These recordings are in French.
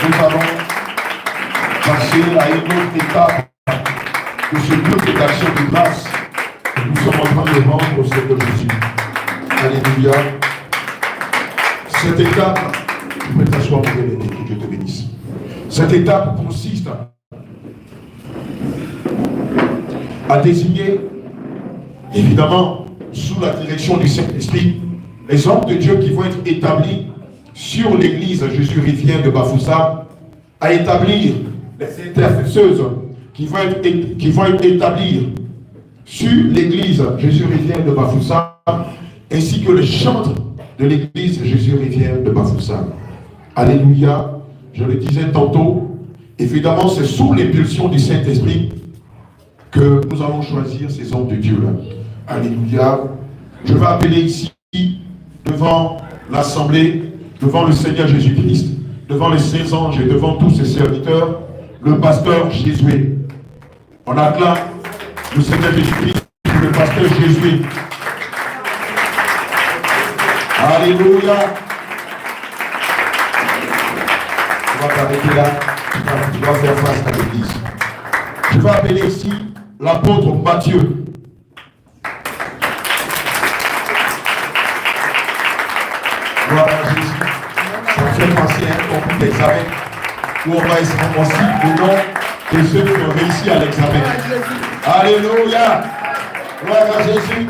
nous allons passer à une autre étape de ce culte d'action de grâce que nous sommes en train de rendre au Seigneur Jésus. Alléluia. Cette étape, tu peux t'asseoir, mon bien-aimé, que Dieu te bénisse. Cette étape consiste à désigner, évidemment, sous la direction du Saint-Esprit, les hommes de Dieu qui vont être établis sur l'église Jésus-Rivière de Bafoussam, à établir les intercesseuses qui vont être établir sur l'église Jésus-Rivière de Bafoussam, ainsi que les chantres de l'église Jésus-Rivière de Bafoussam. Alléluia. Je le disais tantôt, évidemment, c'est sous l'impulsion du Saint-Esprit que nous allons choisir ces hommes de Dieu-là. Alléluia. Je vais appeler ici, devant l'Assemblée, devant le Seigneur Jésus-Christ, devant les saints anges et devant tous ses serviteurs, le pasteur Jésus. On acclame le Seigneur Jésus-Christ, le pasteur Jésus. Alléluia. On va t'arrêter là, tu vas faire face à l'église. Je vais appeler ici l'apôtre Matthieu. Gloire à Jésus. Ça fait penser à un concours d'examen où on va se rendre aussi au nom de ceux qui ont réussi à l'examen. Alléluia. Gloire à Jésus.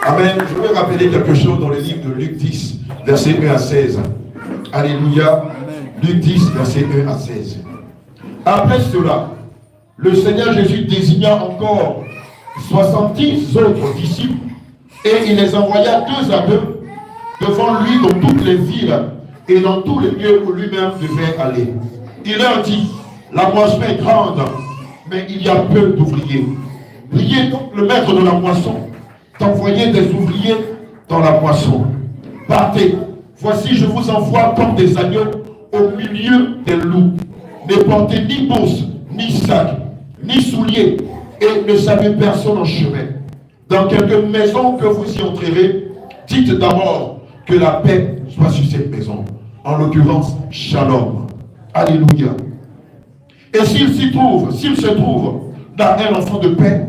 Amen. Je vais rappeler quelque chose dans le livre de Luc 10, verset 1 à 16. Alléluia. Luc 10, verset 1 à 16. Après cela, le Seigneur Jésus désigna encore 70 autres disciples et il les envoya deux à deux devant lui dans toutes les villes et dans tous les lieux où lui-même devait aller. Il leur dit, la moisson est grande, mais il y a peu d'ouvriers. Priez donc le maître de la moisson d'envoyer des ouvriers dans la moisson. Partez, voici je vous envoie comme des agneaux au milieu des loups. Ne portez ni bourse, ni sac, ni souliers, et ne savez personne en chemin. Dans quelque maison que vous y entrerez, dites d'abord que la paix soit sur cette maison. En l'occurrence, shalom. Alléluia. Et s'il se trouve dans un enfant de paix,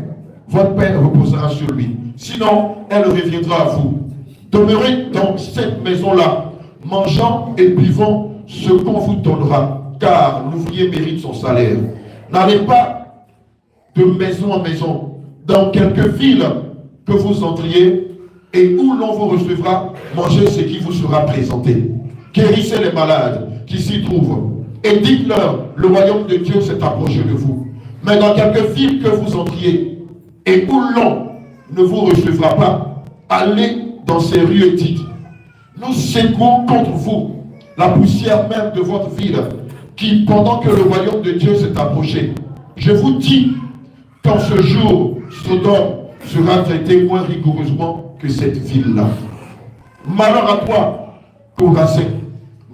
votre paix reposera sur lui. Sinon, elle reviendra à vous. Demeurez dans cette maison-là, mangeant et buvant ce qu'on vous donnera, car l'ouvrier mérite son salaire. N'allez pas de maison en maison, dans quelque ville que vous entriez, et où l'on vous recevra, mangez ce qui vous sera présenté. Guérissez les malades qui s'y trouvent, et dites-leur, le royaume de Dieu s'est approché de vous. Mais dans quelque ville que vous entriez, et où l'on ne vous recevra pas, allez dans ces rues et dites, nous secouons contre vous la poussière même de votre ville, qui, pendant que le royaume de Dieu s'est approché, je vous dis qu'en ce jour, Sodome sera traité moins rigoureusement que cette ville-là. Malheur à toi, Chorazin.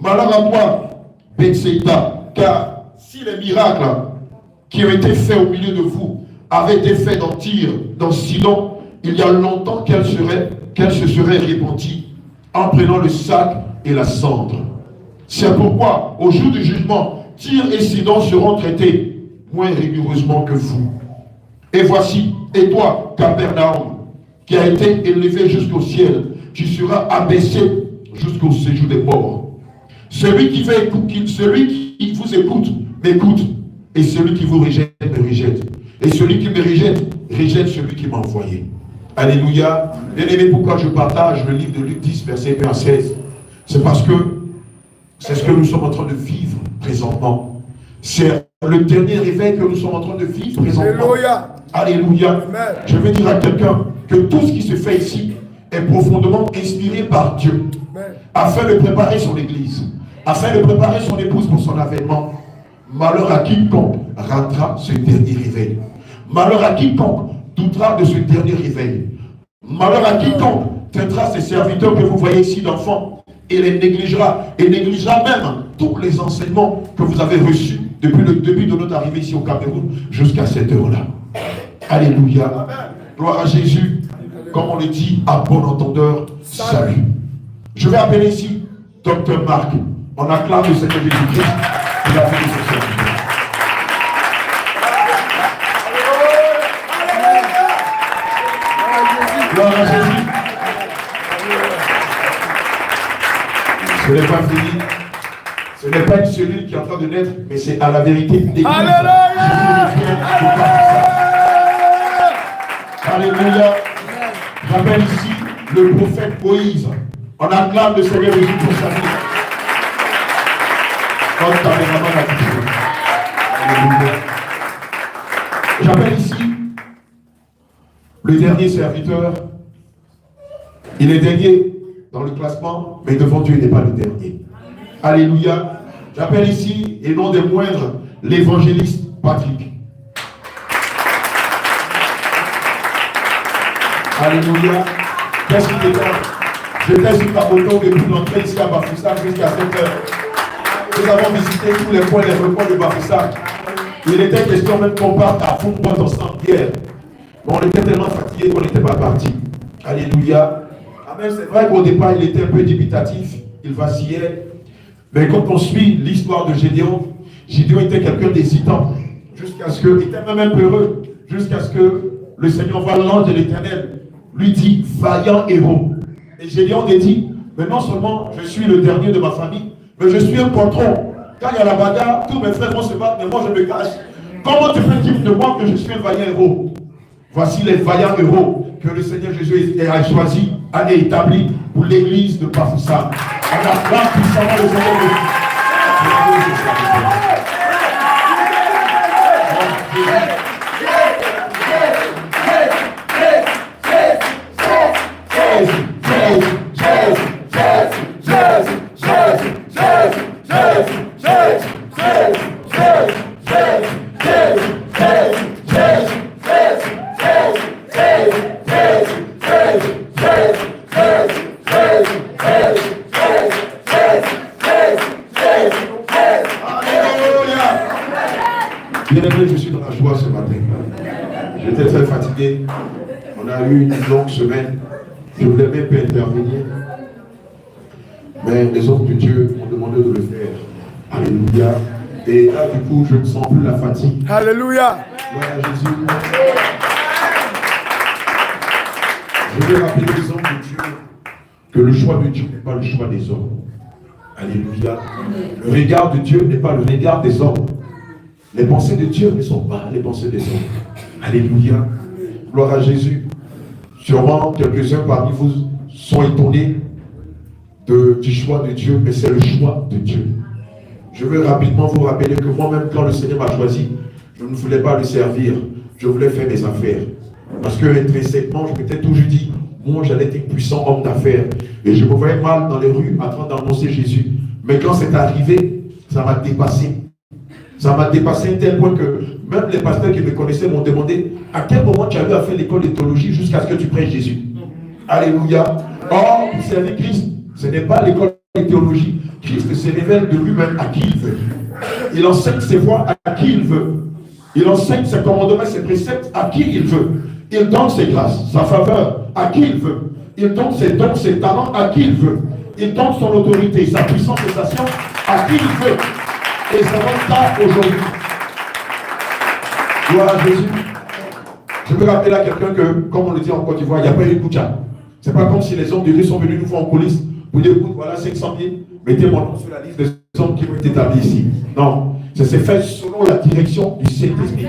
Malheur à toi, Bethsaïda. Car si les miracles qui ont été faits au milieu de vous avaient été faits dans Tyr, dans Sidon, il y a longtemps qu'elle se serait répandue en prenant le sac et la cendre. C'est pourquoi, au jour du jugement, Tyr et Sidon seront traités moins rigoureusement que vous. Et voici, et toi, Capernaum, qui a été élevé jusqu'au ciel, tu seras abaissé jusqu'au séjour des morts. Celui qui vous écoute, m'écoute, et celui qui vous rejette, me rejette. Et celui qui me rejette, rejette celui qui m'a envoyé. Alléluia. Bien-aimé, pourquoi je partage le livre de Luc 10, verset 1 à 16? C'est parce que c'est ce que nous sommes en train de vivre présentement. C'est le dernier réveil que nous sommes en train de vivre présentement. Alléluia. Alléluia. Amen. Je veux dire à quelqu'un que tout ce qui se fait ici est profondément inspiré par Dieu. Amen. Afin de préparer son église, afin de préparer son épouse pour son avènement. Malheur à quiconque ratera ce dernier réveil. Malheur à quiconque doutera de ce dernier réveil. Malheur à quiconque traitera ces serviteurs que vous voyez ici d'enfants et les négligera, et négligera même tous les enseignements que vous avez reçus depuis le début de notre arrivée ici au Cameroun jusqu'à cette heure-là. Alléluia. Amen. Gloire à Jésus. Comme on le dit, à bon entendeur, salut. Je vais appeler ici Dr Marc. On acclame le Seigneur Jésus-Christ pour la vie de ce serviteur. Gloire à Jésus. Ce n'est pas fini. Ce n'est pas une cellule qui est en train de naître, mais c'est à la vérité l'église. Alléluia. J'appelle ici le prophète Moïse. On acclame le Seigneur Jésus pour sa vie. J'appelle ici le dernier serviteur. Il est dernier dans le classement, mais devant Dieu, il n'est pas le dernier. Alléluia. J'appelle ici, et non des moindres, l'évangéliste Patrick. Alléluia. Qu'est-ce qu'il était? J'étais sur Caboton depuis l'entrée ici à Bafoussam jusqu'à 7 heures. Nous avons visité tous les points, les recoins de Bafoussam. Il était question même qu'on parte à fond boîte ensemble hier. Mais on était tellement fatigués qu'on n'était pas parti. Alléluia. Amen. C'est vrai qu'au départ, il était un peu dubitatif. Il vacillait. Mais quand on suit l'histoire de Gédéon, Gédéon était quelqu'un d'hésitant. Jusqu'à ce que, il était même un peu heureux. Jusqu'à ce que le Seigneur voit l'ange de l'Éternel lui dit, vaillant héros. Et Gédéon dit, mais non seulement je suis le dernier de ma famille, mais je suis un patron. Quand il y a la bagarre, tous mes frères vont se battre, mais moi je me cache. Comment tu peux dire de moi que je suis un vaillant héros? Voici les vaillants héros que le Seigneur Jésus a choisi, a établi pour l'église de Bafoussam. On acclame puissamment le Seigneur Jésus. Bien-aimé, je suis dans la joie ce matin. J'étais très fatigué. On a eu une longue semaine. Je voulais même pas intervenir. Mais les hommes de Dieu m'ont demandé de le faire. Alléluia. Et là, du coup, je ne sens plus la fatigue. Alléluia. Gloire à Jésus. Je veux rappeler les hommes de Dieu que le choix de Dieu n'est pas le choix des hommes. Alléluia. Le regard de Dieu n'est pas le regard des hommes. Les pensées de Dieu ne sont pas les pensées des hommes. Alléluia. Gloire à Jésus. Sûrement, quelques-uns parmi vous sont étonnés du choix de Dieu, mais c'est le choix de Dieu. Je veux rapidement vous rappeler que moi-même, quand le Seigneur m'a choisi, je ne voulais pas le servir. Je voulais faire mes affaires. Parce que intrinsèquement, je m'étais toujours dit, moi, j'allais être un puissant homme d'affaires. Et je me voyais mal dans les rues en train d'annoncer Jésus. Mais quand c'est arrivé, ça m'a dépassé. Ça m'a dépassé à un tel point que même les pasteurs qui me connaissaient m'ont demandé à quel moment tu as eu à faire l'école de théologie jusqu'à ce que tu prêches Jésus. Alléluia. Or, pour servir Christ, ce n'est pas l'école de théologie. Christ se révèle de lui-même à qui il veut. Il enseigne ses voies à qui il veut. Il enseigne ses commandements, ses préceptes à qui il veut. Il donne ses grâces, sa faveur à qui il veut. Il donne ses dons, ses talents à qui il veut. Il donne son autorité, sa puissance et sa science à qui il veut. Et ça va ça aujourd'hui. Gloire à Jésus. Je peux rappeler à quelqu'un que, comme on le dit en Côte d'Ivoire, il n'y a pas eu de Koucha. C'est pas comme si les hommes de Dieu sont venus nous voir en coulisses pour dire, écoute, voilà 500 000, mettez mon nom sur la liste des hommes qui vont être établis ici. Non, ça s'est fait selon la direction du Saint-Esprit.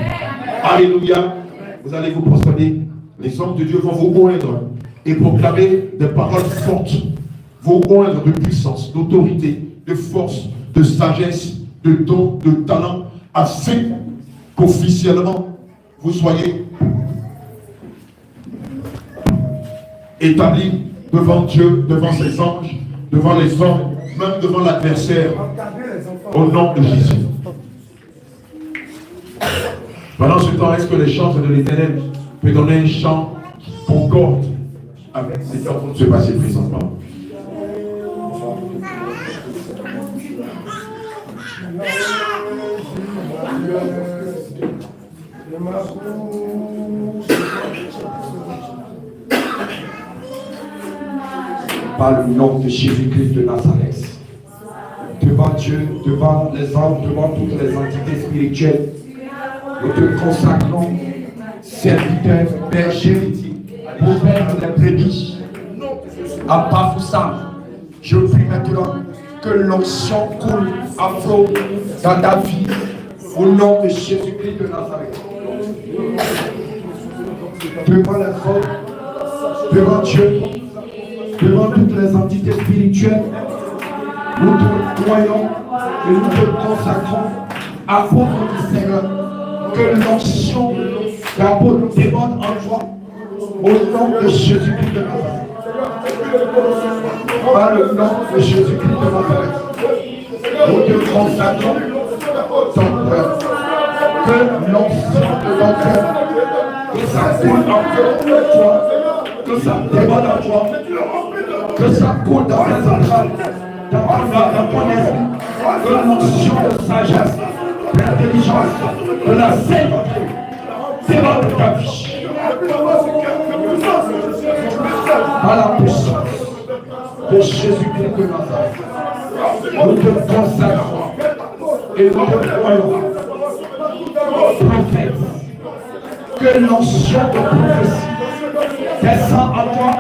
Alléluia. Vous allez vous prosterner. Les hommes de Dieu vont vous oindre et proclamer des paroles fortes. Vous oindre de puissance, d'autorité, de force, de sagesse, de dons, de talent, afin qu'officiellement vous soyez établis devant Dieu, devant ses anges, devant les hommes, même devant l'adversaire, au nom de Jésus. Pendant ce temps, est-ce que les chants de l'Éternel peuvent donner un chant qui concorde avec ce qui est en train de se passer présentement? Par le nom de Jésus-Christ de Nazareth, de devant Dieu, devant les hommes, devant toutes les entités spirituelles. Nous te consacrons, serviteurs, bergers, pour faire des brebis à Bafoussam. Je prie maintenant que l'onction coule à flot dans ta vie, au nom de Jésus-Christ de Nazareth. Devant les hommes, devant Dieu, devant toutes les entités spirituelles, nous te croyons et nous te consacrons apôtre du Seigneur, que l'onction d'apôtre déborde en toi, au nom de Jésus-Christ de Nazareth. Par le nom de Jésus-Christ de Nazareth, nous te consacrons ton cœur, que l'onction de ton cœur, que ça coule en toi, que ça déborde en toi, que ça coule dans les entrailles, dans ton esprit, que l'onction de sagesse, d'intelligence, de la sainteté, déborde ta vie. Par la puissance de Jésus-Christ de Nazareth, nous te consacrons et nous te croyons. Prophète, que l'onction de prophétie descend en toi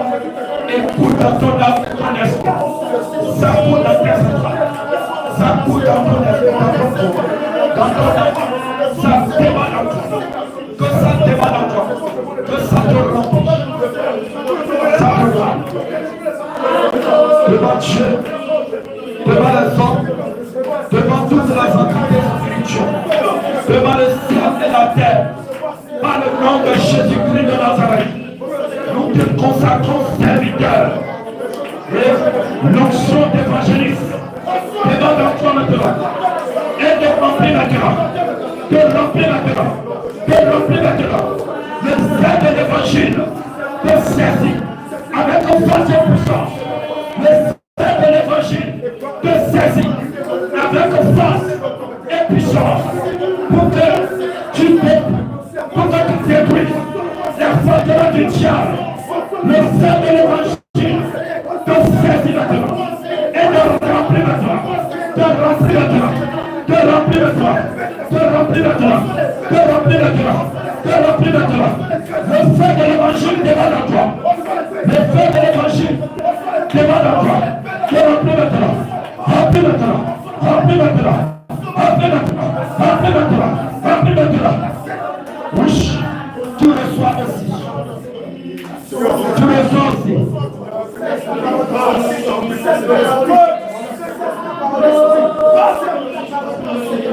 et coule dans ton âme et ton esprit. Ça coule dans tes entrailles, ça coule dans ton esprit, dans ton âme, ça démarre en toi, que ça démarre en toi, que ça te remplit, ça te remplit. Devant Dieu, devant les hommes, devant toutes les entités spirituelles, devant le ciel et la terre, par le nom de Jésus-Christ de Nazareth, nous te consacrons serviteurs et l'onction d'évangéliste devant toi maintenant et de remplir maintenant, de remplir maintenant, de remplir maintenant le zèle de l'évangile, de saisir avec une force et puissance. Le zèle de l'évangile te saisit avec force et puissance pour que tu détruises les forteresses du diable. Le zèle de l'évangile te saisit maintenant et te remplit maintenant, te remplit maintenant, te remplit maintenant, te remplit maintenant, te remplit maintenant, te remplit maintenant. Le feu de l'évangile démarre en toi. Le feu de l'évangile démarre en toi. Te remplis maintenant, remplis maintenant, remplis maintenant, remplis maintenant, remplis maintenant, remplis maintenant. Oui, tu reçois aussi. Tu reçois aussi.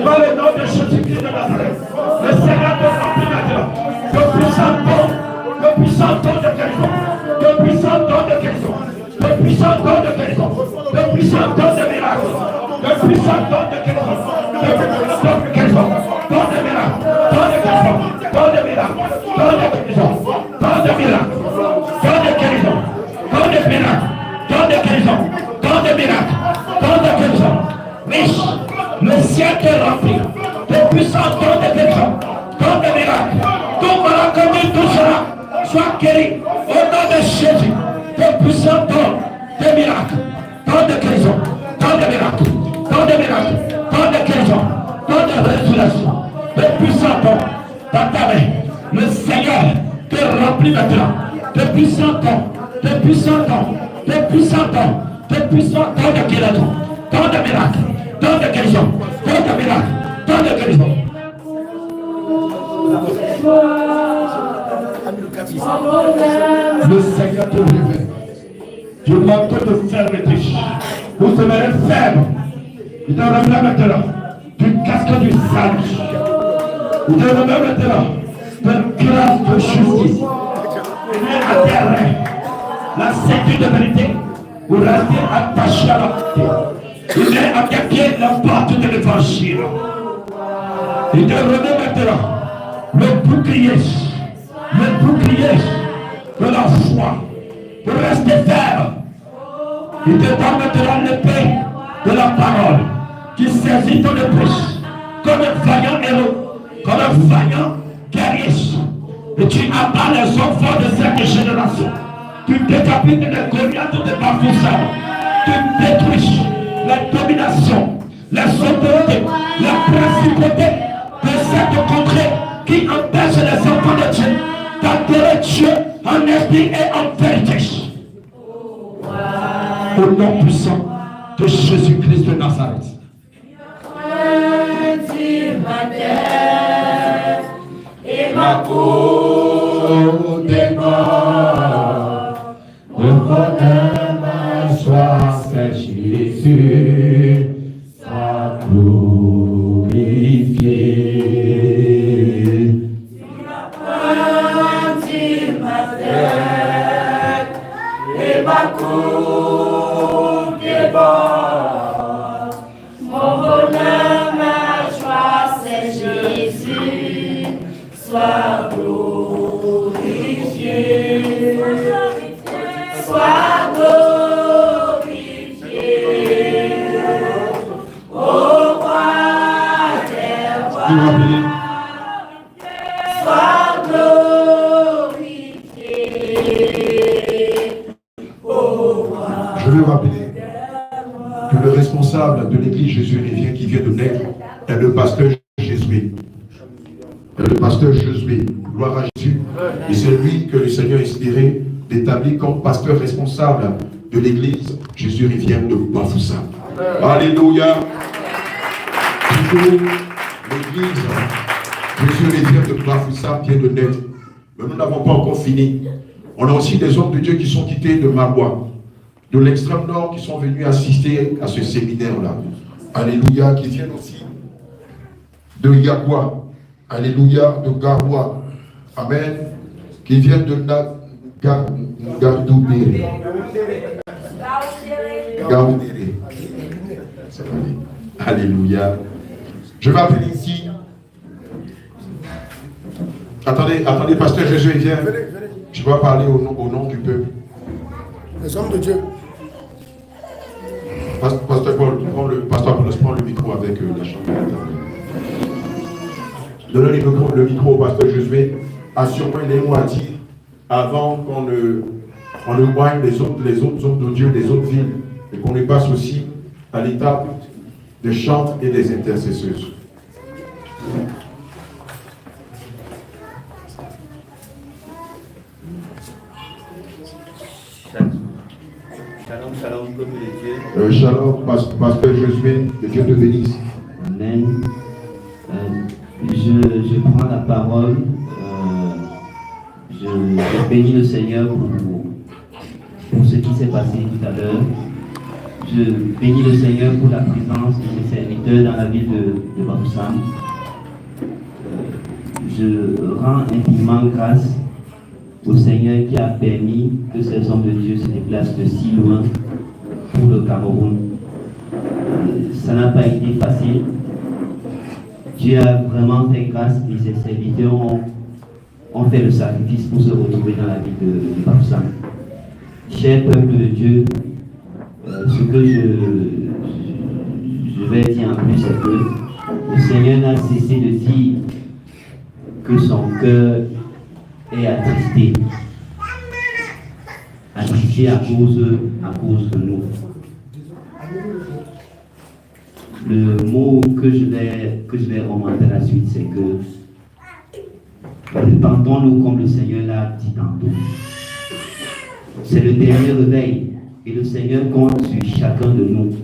Par le nom de Jésus-Christ de Nazareth, le Seigneur te remplit maintenant de puissants dons, de puissants dons de guérison, de puissants dons de guérison, de puissants dons de guérison, de puissants dons de miracles, de puissants dons de guérison, de guérison, dons de miracles, dons de guérison, dons de miracles, dons de guérison, dons de miracles, dons de guérison, dons de miracles, dons de guérison, dons de miracles, dons de guérison. Oui, le ciel te remplit de puissants dons de guérison, dons de miracles, tout malenconnu, tout cela soit guéri au nom de Jésus. De puissants dons de miracles, dons de guérison, dons de miracles, dons de miracles, dons de guérison, dons de résurrection, de puissants dons dans ta main. Le Seigneur te remplit maintenant de puissants dons, de puissants dons, de puissants dons, de puissants dons de guérison, dons de miracles, dons de guérison, dons de miracles, dons de guérison. Le Seigneur te révèle du manteau de fermeté. Vous serez ferme. Il te remet maintenant du casque du salut. Il te remet maintenant de grâce de justice. Il est à terre. La ceinture de vérité. Vous restez attaché à la vérité. Il est à tes pieds la porte de l'évangile. Il te remet maintenant le bouclier de la foi, pour rester ferme. Il te donne maintenant l'épée de la parole qui saisit ton épée comme un vaillant héros, comme un vaillant guerrier. Et tu abats les enfants de cette génération. Tu décapites les Goliaths de Bafoussam. Tu détruis la domination les autorités, la principauté de cette contrée qui empêche les enfants de Dieu d'adorer Dieu en esprit et en vérité. Au nom puissant de Jésus-Christ de Nazareth. Et ma peau déborde de bonheur, ma joie, c'est Jésus, soit glorifié. Tu m'appelles et ma coupe déborde, mon bonheur, ma joie, c'est Jésus, sois glorifié, sois glorifié, ô roi des rois, sois glorifié, ô roi. Je veux rappeler que le responsable de l'église Jésus-Rivien qui vient de naître est le pasteur Jésus. Le pasteur Josué, gloire à Jésus, et c'est lui que le Seigneur a inspiré d'établir comme pasteur responsable de l'église Jésus-Rivien de Bafoussam. Alléluia. L'église Jésus-Rivien de Bafoussam vient de naître, mais nous n'avons pas encore fini. On a aussi des hommes de Dieu qui sont quittés de Marois, de l'extrême nord, qui sont venus assister à ce séminaire-là. Alléluia, qui viennent aussi de Yagua. Alléluia, de Garoua. Amen. Qui viennent de Gardoubéré. Gaoudéré. Alléluia. Je vais appeler ici. Attendez, pasteur Jésus, viens. Je vais parler au nom du peuple. Les hommes de Dieu. Pasteur Paul, prends le micro avec la chambre. Donnez le micro au pasteur Josué. Assure-moi les mots à dire avant qu'on ne voie les autres hommes de Dieu, les autres villes, et qu'on les passe aussi à l'étape des chantres et des intercesseuses. Shalom, peuple de Dieu. Shalom, pasteur Josué, que Dieu te bénisse. Amen. Je prends la parole. Je bénis le Seigneur pour ce qui s'est passé tout à l'heure. Je bénis le Seigneur pour la présence de ses serviteurs dans la ville de Bafoussam. Je rends infiniment grâce au Seigneur qui a permis que ces hommes de Dieu se déplacent de si loin pour le Cameroun. Ça n'a pas été facile. Dieu a vraiment fait grâce et ses serviteurs ont fait le sacrifice pour se retrouver dans la ville de Bafoussam. Cher peuple de Dieu, ce que je vais dire en plus, c'est que le Seigneur n'a cessé de dire que son cœur est attristé à cause de nous. Le mot que je vais remonter à la suite, c'est que repentons-nous comme le Seigneur l'a dit tantôt. C'est le dernier réveil et le Seigneur compte sur chacun de nous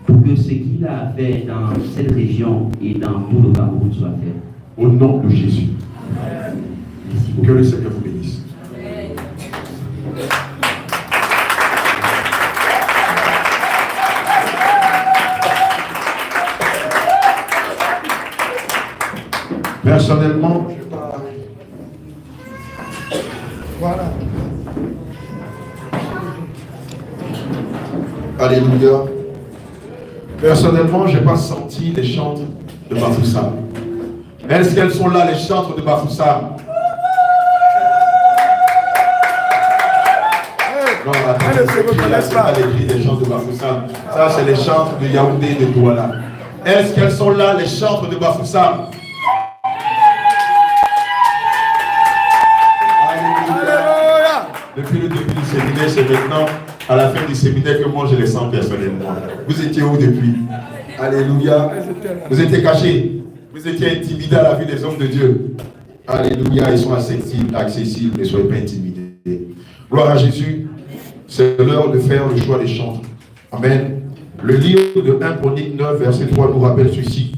pour que ce qu'il a fait dans cette région et dans tout le Cameroun soit fait. Au nom de Jésus. Merci beaucoup. Que le Seigneur vous bénisse. Personnellement, Voilà. Alléluia. Personnellement, je n'ai pas senti les chantres de Bafoussam. Est-ce qu'elles sont là, les chantres de Bafoussam? Non, attendez, c'est pas les cris des chantres de Bafoussam. Ça, c'est les chantres de Yaoundé et de Douala. Est-ce qu'elles sont là, les chantres de Bafoussam? Depuis le début du séminaire, c'est maintenant, à la fin du séminaire, que moi je les sens personnellement. Vous étiez où depuis? Alléluia. Vous étiez cachés. Vous étiez intimidés à la vue des hommes de Dieu. Alléluia. Ils sont accessibles. Ne soyez pas intimidés. Gloire à Jésus. C'est l'heure de faire le choix des chantres. Amen. Le livre de 1 Chroniques 9, verset 3 nous rappelle ceci.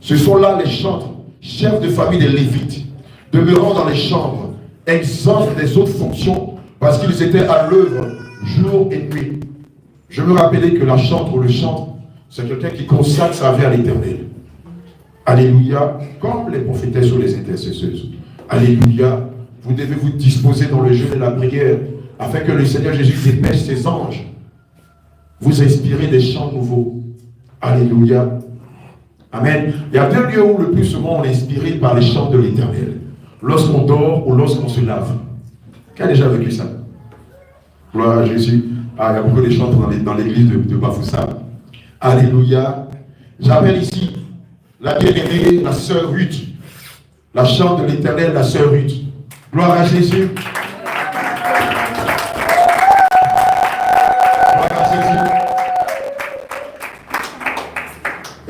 Ce sont là les chantres, chefs de famille des Lévites, demeurant dans les chambres, exempts des autres fonctions, parce qu'ils étaient à l'œuvre jour et nuit. Je me rappelais que la chantre ou le chantre, c'est quelqu'un qui consacre sa vie à l'Éternel. Alléluia, comme les prophétesses ou les intercesseuses. Alléluia, vous devez vous disposer dans le jeûne et la prière, afin que le Seigneur Jésus dépêche ses anges, vous inspirez des chants nouveaux. Alléluia. Amen. Il y a deux lieux où le plus souvent on est inspiré par les chants de l'Éternel. Lorsqu'on dort ou lorsqu'on se lave. Qui a déjà vécu ça? Gloire à Jésus. Ah, il y a beaucoup de chants dans l'église de Bafoussa. Alléluia. J'appelle ici la bien-aimée, la sœur Ruth. La chante de l'Éternel, la sœur Ruth. Gloire à Jésus.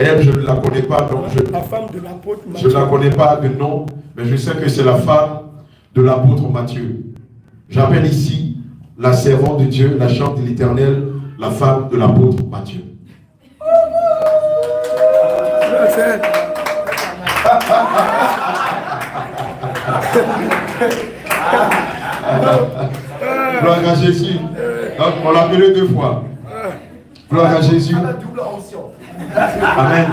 Elle, je ne la connais pas, donc La femme de l'apôtre Matthieu. Je ne la connais pas de nom, mais je sais que c'est la femme de l'apôtre Matthieu. J'appelle ici la servante de Dieu, la chante de l'Éternel, la femme de l'apôtre Matthieu. Gloire à Jésus. Donc, on l'a appelé deux fois. Gloire à Jésus. Amen.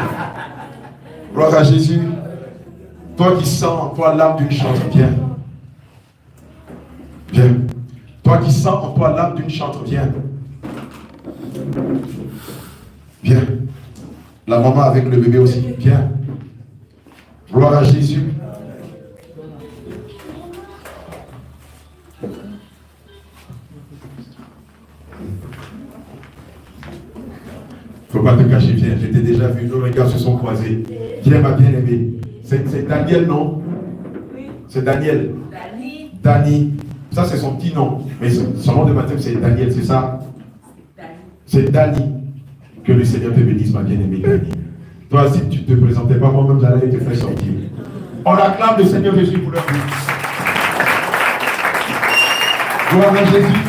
Gloire à Jésus. Toi qui sens en toi l'âme d'une chante, viens. Viens. Toi qui sens en toi l'âme d'une chante, viens. Viens. La maman avec le bébé aussi, viens. Gloire à Jésus. Faut pas te cacher, viens, je t'ai déjà vu, nos regards se sont croisés. Viens, ma bien-aimée. C'est Daniel, non? Oui. C'est Daniel. Dani. Ça, c'est son petit nom. Mais son nom de baptême, c'est Daniel, c'est ça? C'est Dani. Que le Seigneur te bénisse, ma bien-aimée. Toi, si tu ne te présentais pas, moi-même, j'allais te faire sortir. On acclame le Seigneur Jésus pour leur vie. Gloire à Jésus.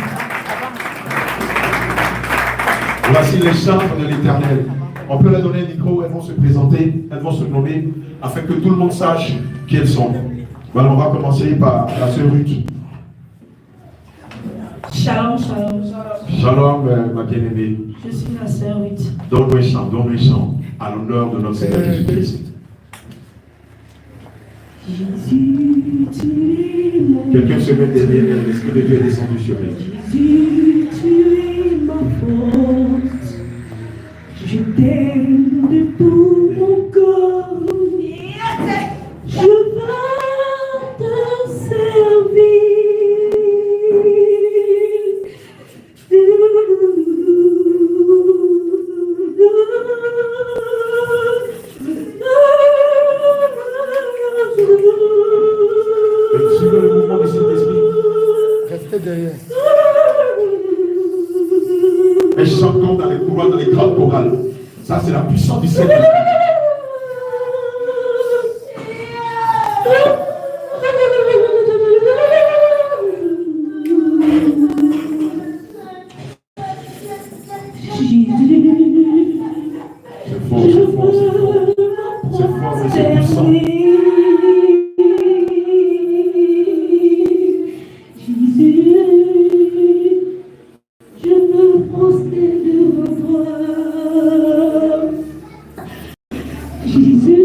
Voici les chantres de l'Éternel. On peut leur donner un micro, elles vont se présenter, elles vont se nommer, afin que tout le monde sache qui elles sont. Voilà, on va commencer par la sœur Ruth. Shalom, shalom. Shalom, ma bien-aimée. Je suis la sœur Ruth. Donne-nous un chant, à l'honneur de notre Seigneur Jésus-Christ. Quelqu'un se met derrière elle, l'Esprit de Dieu est descendu sur elle. Jésus, tu es ma force. Je t'aime de tout mon corps. Je vais te servir. Suivez le mouvement de cet esprit. Restez derrière. Elle chante comme dans les couloirs, dans les grandes chorales. Ça, c'est la puissance du Seigneur. C'est fort, c'est fort, c'est fort. C'est fort, mais c'est puissant. Je me prosterne devant toi. Jésus.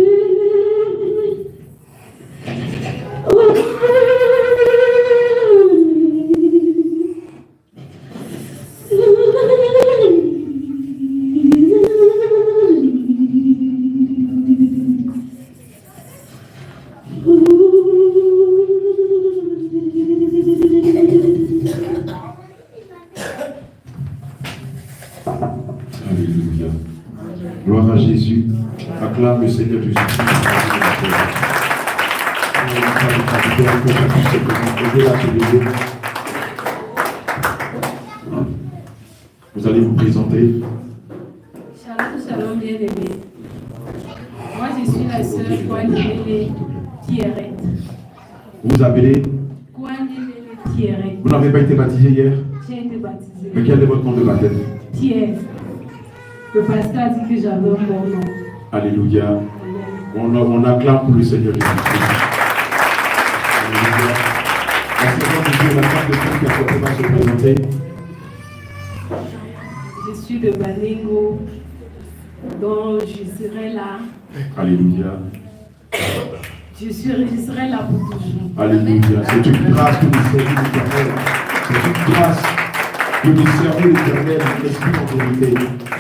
Alléluia. Gloire à Jésus. Acclame le Seigneur Jésus. Vous allez vous présenter. Shalom, shalom, bien-aimés. Guandelele Thierry. Vous vous appelez? Guandelele Thierry. Vous n'avez pas été baptisé hier? J'ai été baptisé. Mais quel est votre nom de baptême? Thierry. Le pasteur a dit que j'avais un bon nom. Alléluia. On acclame pour le Seigneur Jésus-Christ. Alléluia. La servante de Dieu, la femme de Dieu qui a porté va se présenter. Je suis de Baningo, donc je serai là. Alléluia. Je serai là pour toujours. Alléluia. C'est une grâce que nous servons l'Éternel. C'est une grâce que nous servons l'Éternel en esprit en vérité.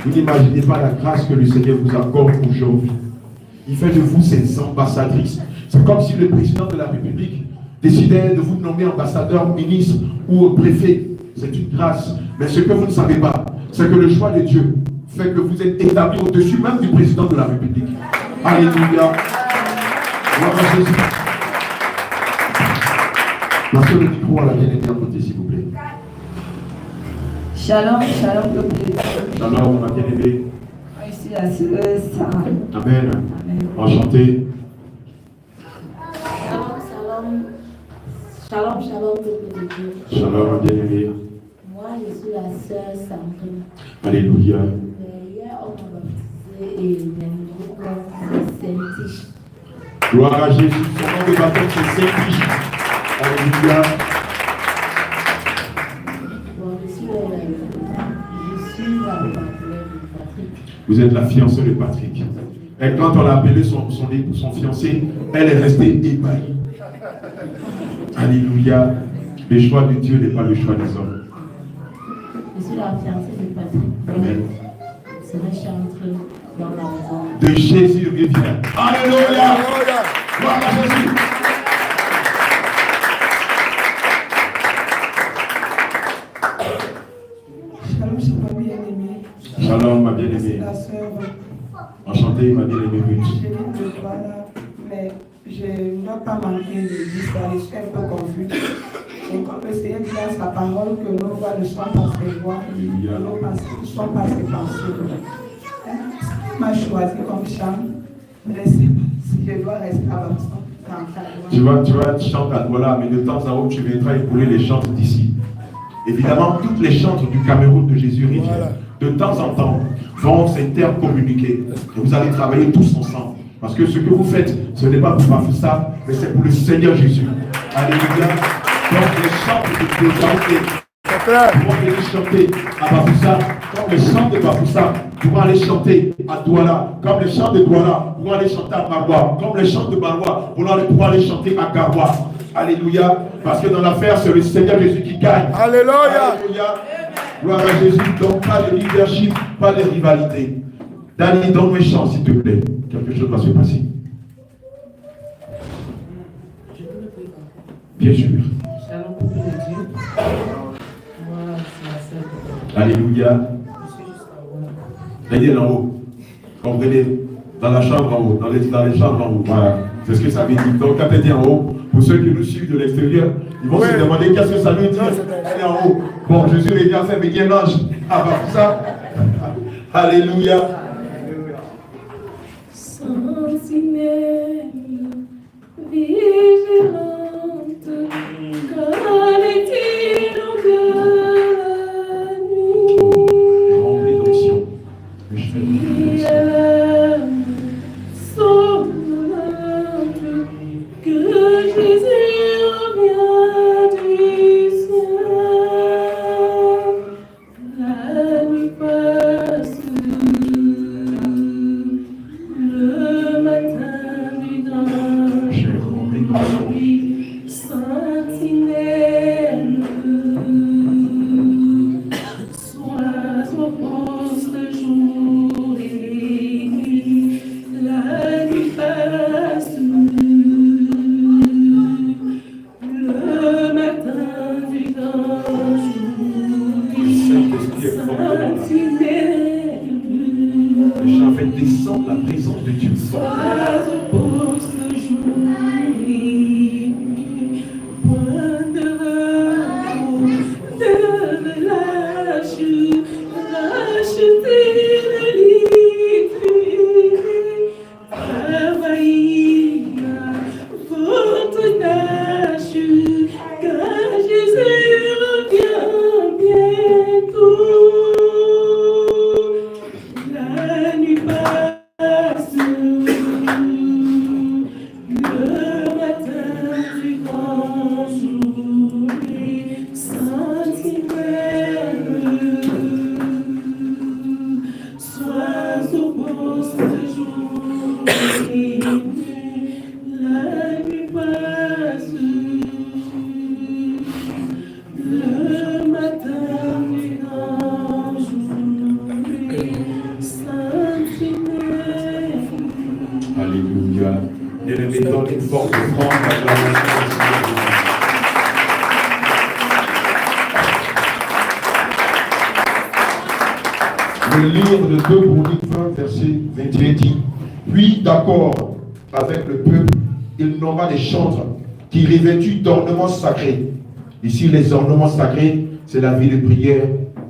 Vous n'imaginez pas la grâce que le Seigneur vous accorde aujourd'hui. Il fait de vous ses ambassadrices. C'est comme si le président de la République décidait de vous nommer ambassadeur, ministre ou préfet. C'est une grâce. Mais ce que vous ne savez pas, c'est que le choix de Dieu fait que vous êtes établi au-dessus même du président de la République. Alléluia. Gloire à Jésus. Passez le micro à la bien-aimée à côté, s'il vous plaît. Shalom, shalom, peuple de Dieu. Shalom, ma bien-aimée. Je suis la sœur Sarah. Amen. Enchanté. Shalom, shalom, peuple de Dieu. Shalom, ma bien-aimée. Moi, je suis la sœur Sandrine. Alléluia. Hier, on m'a baptisé et le nouveau corps, c'est Saint-Tiche. Gloire à Jésus. Son nom de baptême, c'est Saint-Tiche. Alléluia. Bon, je suis la baptisée de Patrick. Vous êtes la fiancée de Patrick. Et quand on l'a appelé son fiancé, elle est restée ébahie. Alléluia. Le choix de Dieu n'est pas le choix des hommes. Je suis la fiancée de Patrick. Amen. Je serai chanteuse dans la maison. De Jésus revient. Alléluia. Gloire à Jésus. Shalom, shalom, bien-aimé. Shalom, ma bien-aimée. La sœur, Enchantée, ma bien-aimée Ruth. je viens de voir là, mais je ne dois pas manquer de l'histoire, je suis un peu confus. Et comme le Seigneur dit dans sa parole que nos voix ne sont pas ses voix, Alléluia. nos pensées ne sont pas ses pensées. Il m'a choisi comme chant, mais je ne sais pas si je dois rester avançant. Tu vas chanter à Douala, mais de temps en temps, tu viendras épauler les chantes d'ici. Évidemment, toutes les chantes du Cameroun de Jésus Rivière, de temps en temps, vont s'intercommuniquer. Et vous allez travailler tous ensemble. Parce que ce que vous faites, ce n'est pas pour Bafoussa, mais c'est pour le Seigneur Jésus. Alléluia. Donc les chants de Bafoussa pourront venir chanter à Bafoussa, comme les chants de Bafoussa pourront aller chanter à Douala, comme les chants de Douala pourront aller chanter à Maroua, comme les chants de Maroua pourront aller chanter à Garoua. Alléluia. Parce que dans l'affaire, c'est le Seigneur Jésus qui gagne. Alléluia. Alléluia. Gloire à Jésus. Donc pas de leadership, pas de rivalité. Dani, donne-moi une chance, s'il te plaît. Quelque chose va se passer. Bien sûr. Shalom, peuple de Dieu. Moi, c'est la sœur. Alléluia. Je suis juste en haut. Regardez en haut. Comprenez. Dans la chambre en haut. Dans les chambres en haut. Voilà. C'est ce que ça veut dire. Donc quand elle dit en haut, pour ceux qui nous suivent de l'extérieur, ils vont se demander qu'est-ce que ça veut dire. Elle est en haut. Bon, Jésus les gars fait, mais il y a un ange. Ah, bah, ça. Alléluia. Sentinelle, vigilante, qualité de la nuit. Rempli d'onction. Que je fais de Que Jésus revient du ciel, la nuit passe, le matin du danger, sentinelle, sois au poste jour et nuit, la nuit passe. Le matin du danger, Le chant fait descendre la présence de Dieu. sois au poste jour et nuit, point de repos, de relâche, racheter le lit, travailler. louange, l'acclamation au Seigneur Jésus. Le livre de 2 Chroniques 20, verset 21 dit: Puis d'accord avec le peuple, il nomma des chantres qui revêtus d'ornements sacrés. Ici, les ornements sacrés, c'est la vie de prière,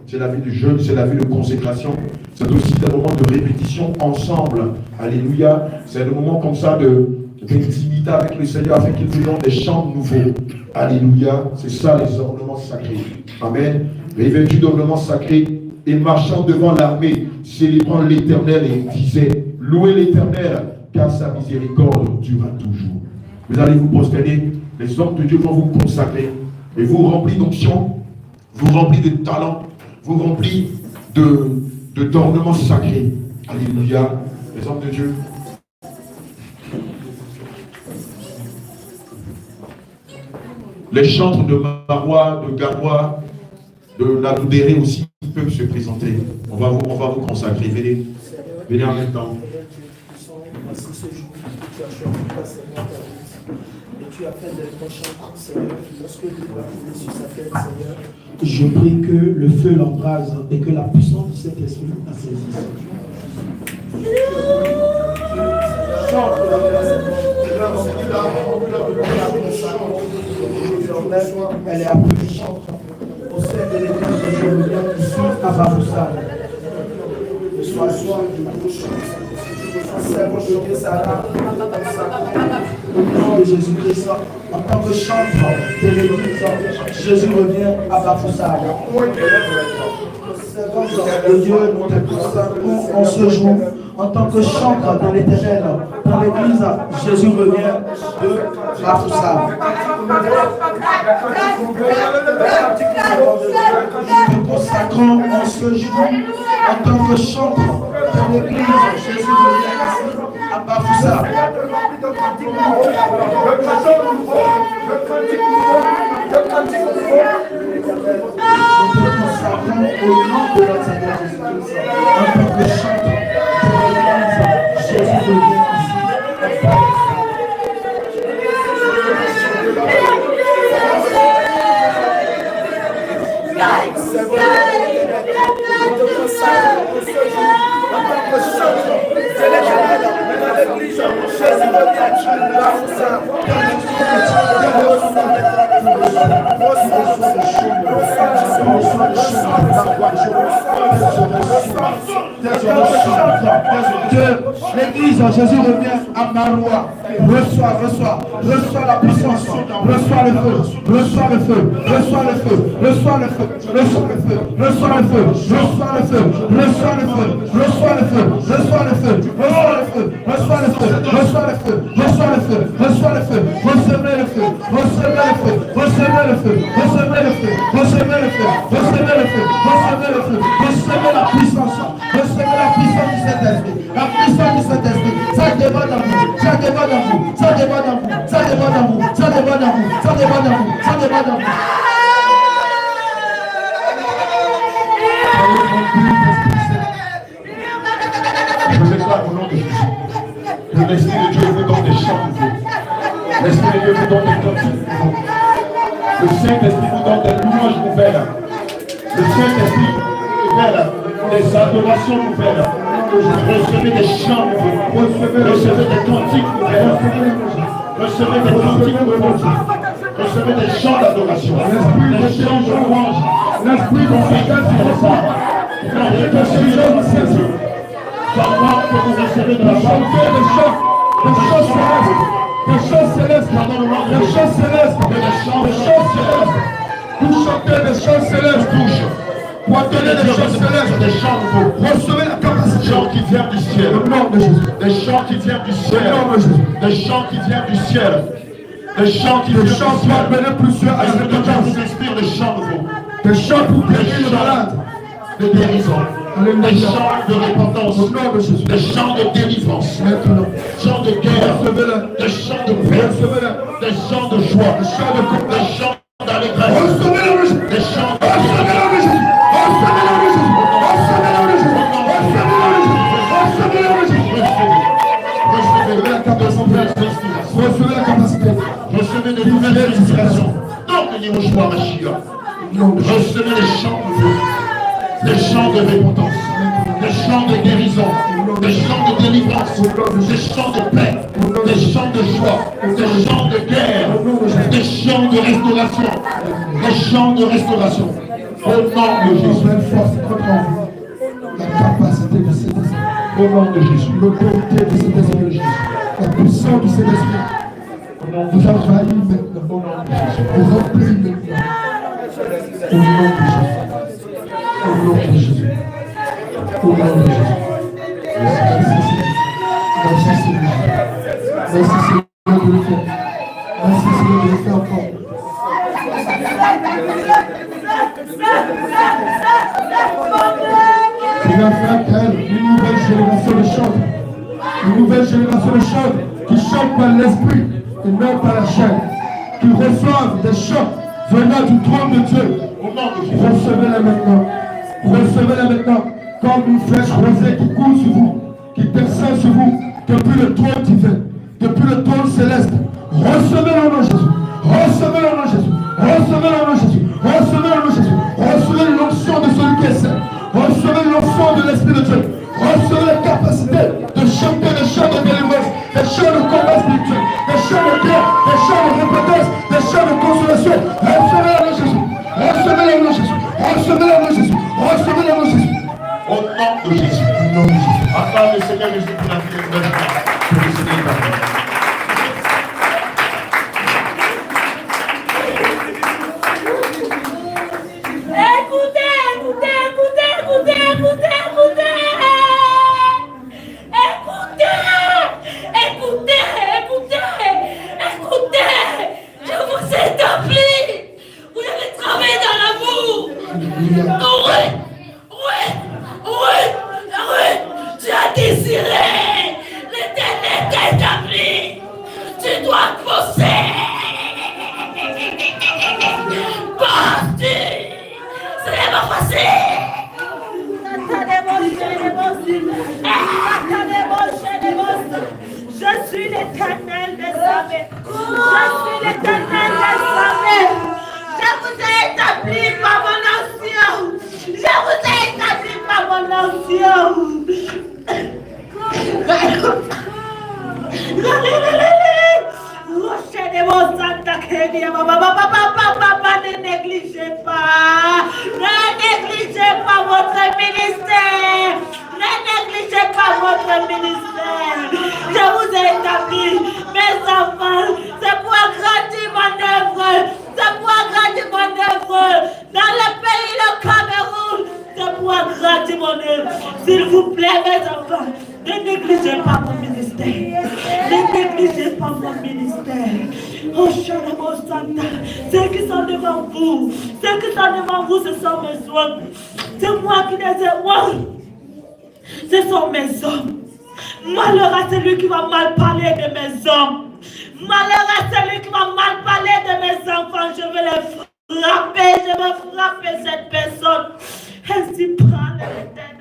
c'est la vie de jeûne, c'est la vie de consécration. C'est aussi des moments de répétition ensemble. Alléluia. C'est des moments comme ça d'intimité avec le Seigneur afin qu'il nous donne des chants nouveaux. Alléluia. C'est ça les ornements sacrés. Amen. Revêtus d'ornements sacrés et marchant devant l'armée, célébrant l'Éternel et disait: Louez l'Éternel, car sa miséricorde durera toujours. Vous allez vous prosterner, les hommes de Dieu vont vous consacrer et vous remplir d'onction, vous remplir de talent, vous remplir d'ornements sacrés. Alléluia. Les hommes de Dieu. Les chantres de Marois, de Garois, de Nadoudéré aussi peuvent se présenter. On va vous consacrer. Venez en même temps. Tu as fait d'être chanteur, Seigneur, lorsque tu vas couler sur sa tête, Seigneur. Je prie que le feu l'embrase et que la puissance de cet esprit la saisisse. Elle est appelée chante. Au sein de l'église de Jérusalem, ici à Baboussa. Le soir du gauche. Au nom de Jésus-Christ, en tant que chantre de l'église, Jésus revient à Bafoussard. Le Dieu, nous te consacrons en ce jour, en tant que chantre dans l'éternel, dans l'église, Jésus revient de Bafoussard. Nous te consacrons en ce jour, en tant que chantre dans l'église, Jésus revient à Bafoussard. Nous te consacrons au nom de notre Seigneur Jésus-Christ, en tant que chantre pour l'église, Jésus revient ici à l'église, Jésus revient à Maroua. Reçois la puissance, reçois le feu, reçois le feu, reçois le feu, reçois le feu, reçois le feu, reçois le feu, reçois le feu, reçois le feu, reçois le feu, reçois le feu, reçois le feu, reçois le feu, reçois le feu, reçois le feu, reçois le feu, recevez le feu, recevez le feu, recevez le feu, recevez le feu, recevez le feu, recevez le feu, recevez le feu, recevez la puissance, recevez la puissance du Saint-Esprit, la puissance du Saint-Esprit, ça déborde dans vous, ça déborde dans vous, ça déborde dans vous, ça déborde dans vous, ça déborde dans vous, ça déborde dans vous, ça déborde dans vous. Je déclare au nom de Jésus que l'Esprit de Dieu vous donne des chants nouveaux. L'Esprit de Dieu vous donne des cantiques nouveaux. Le Saint-Esprit vous donne des louanges nouvelles. Le Saint-Esprit vous donne des adorations nouvelles. Recevez des chants nouveaux. Recevez des cantiques nouvelles. Recevez des cantiques nouveaux. Recevez des chants d'adoration. Des chants de louange. L'Esprit de Dieu. Pendant que vous recevez de la part de Dieu, des chants célestes, vous chantez des chants célestes, vous entendez des chants célestes, des chants nouveaux. Recevez la capacité, des chants qui viennent du ciel, des chants qui viennent du ciel, des chants qui viennent du ciel, des chants qui viennent du ciel, plus sûr, avec le temps vous inspire des chants nouveaux, des chants pour guérir les malades, de guérison. Des chants de repentance, des chants de délivrance, des chants de guerre, des chants de paix, des chants de joie, des chants d'allégresse, des chants de recevez la capacité. d'inspiration. Donc, Yehoshua Mashiach, recevez les chants de feu, des chants de repentance, des chants de guérison, des chants de délivrance, des chants de paix, des chants de joie, des chants de guerre, des chants de restauration, des chants de restauration. Au nom de Jésus. La capacité de cet esprit. Au nom de Jésus. L'autorité de cet esprit. La puissance de cet esprit. Vous envahit maintenant. Vous remplit maintenant. Au nom de Jésus. Au nom de Jésus. Au nom de Jésus. Merci Seigneur. Merci Seigneur de le faire. Merci Seigneur de le faire encore. Il va faire qu'elle, une nouvelle génération de chants. Une nouvelle génération de chants qui chantent par l'esprit et non par la chair. Qui reçoivent des chants venant du trône de Dieu. Recevez-les maintenant. Recevez-les maintenant. Comme une flèche rosée qui coule sur vous, qui descend sur vous depuis le trône divin, depuis le trône céleste. Recevez-le au nom de Jésus. Recevez-le au nom de Jésus. Recevez-le au nom de Jésus. Recevez le nom de Jésus. Recevez l'onction de celui qui est saint. Recevez l'onction de l'Esprit de Dieu. Recevez la capacité de chanter des chants de délivrance, des chants de combat spirituel, des chants de guerre, des chants de repentance, des chants de consolation. Recevez le nom de Jésus. Recevez le nom de Jésus. Recevez le nom de Jésus. Recevez le nom de Jésus. Au nom de Jésus. Au nom de Jésus. Acclame le Seigneur Jésus pour la vie de notre vie. Que le Seigneur t'appelle. S'il vous plaît, mes enfants, ne négligez pas mon ministère. Ne négligez pas mon ministère. Oh, Shalom Santa, ceux qui sont devant vous, ce sont mes hommes. C'est moi qui les ai. Ce sont mes hommes. Malheur à celui qui va mal parler de mes hommes. Malheur à celui qui va mal parler de mes enfants. Je vais les frapper. Je vais frapper cette personne. Ainsi prend l'Éternel.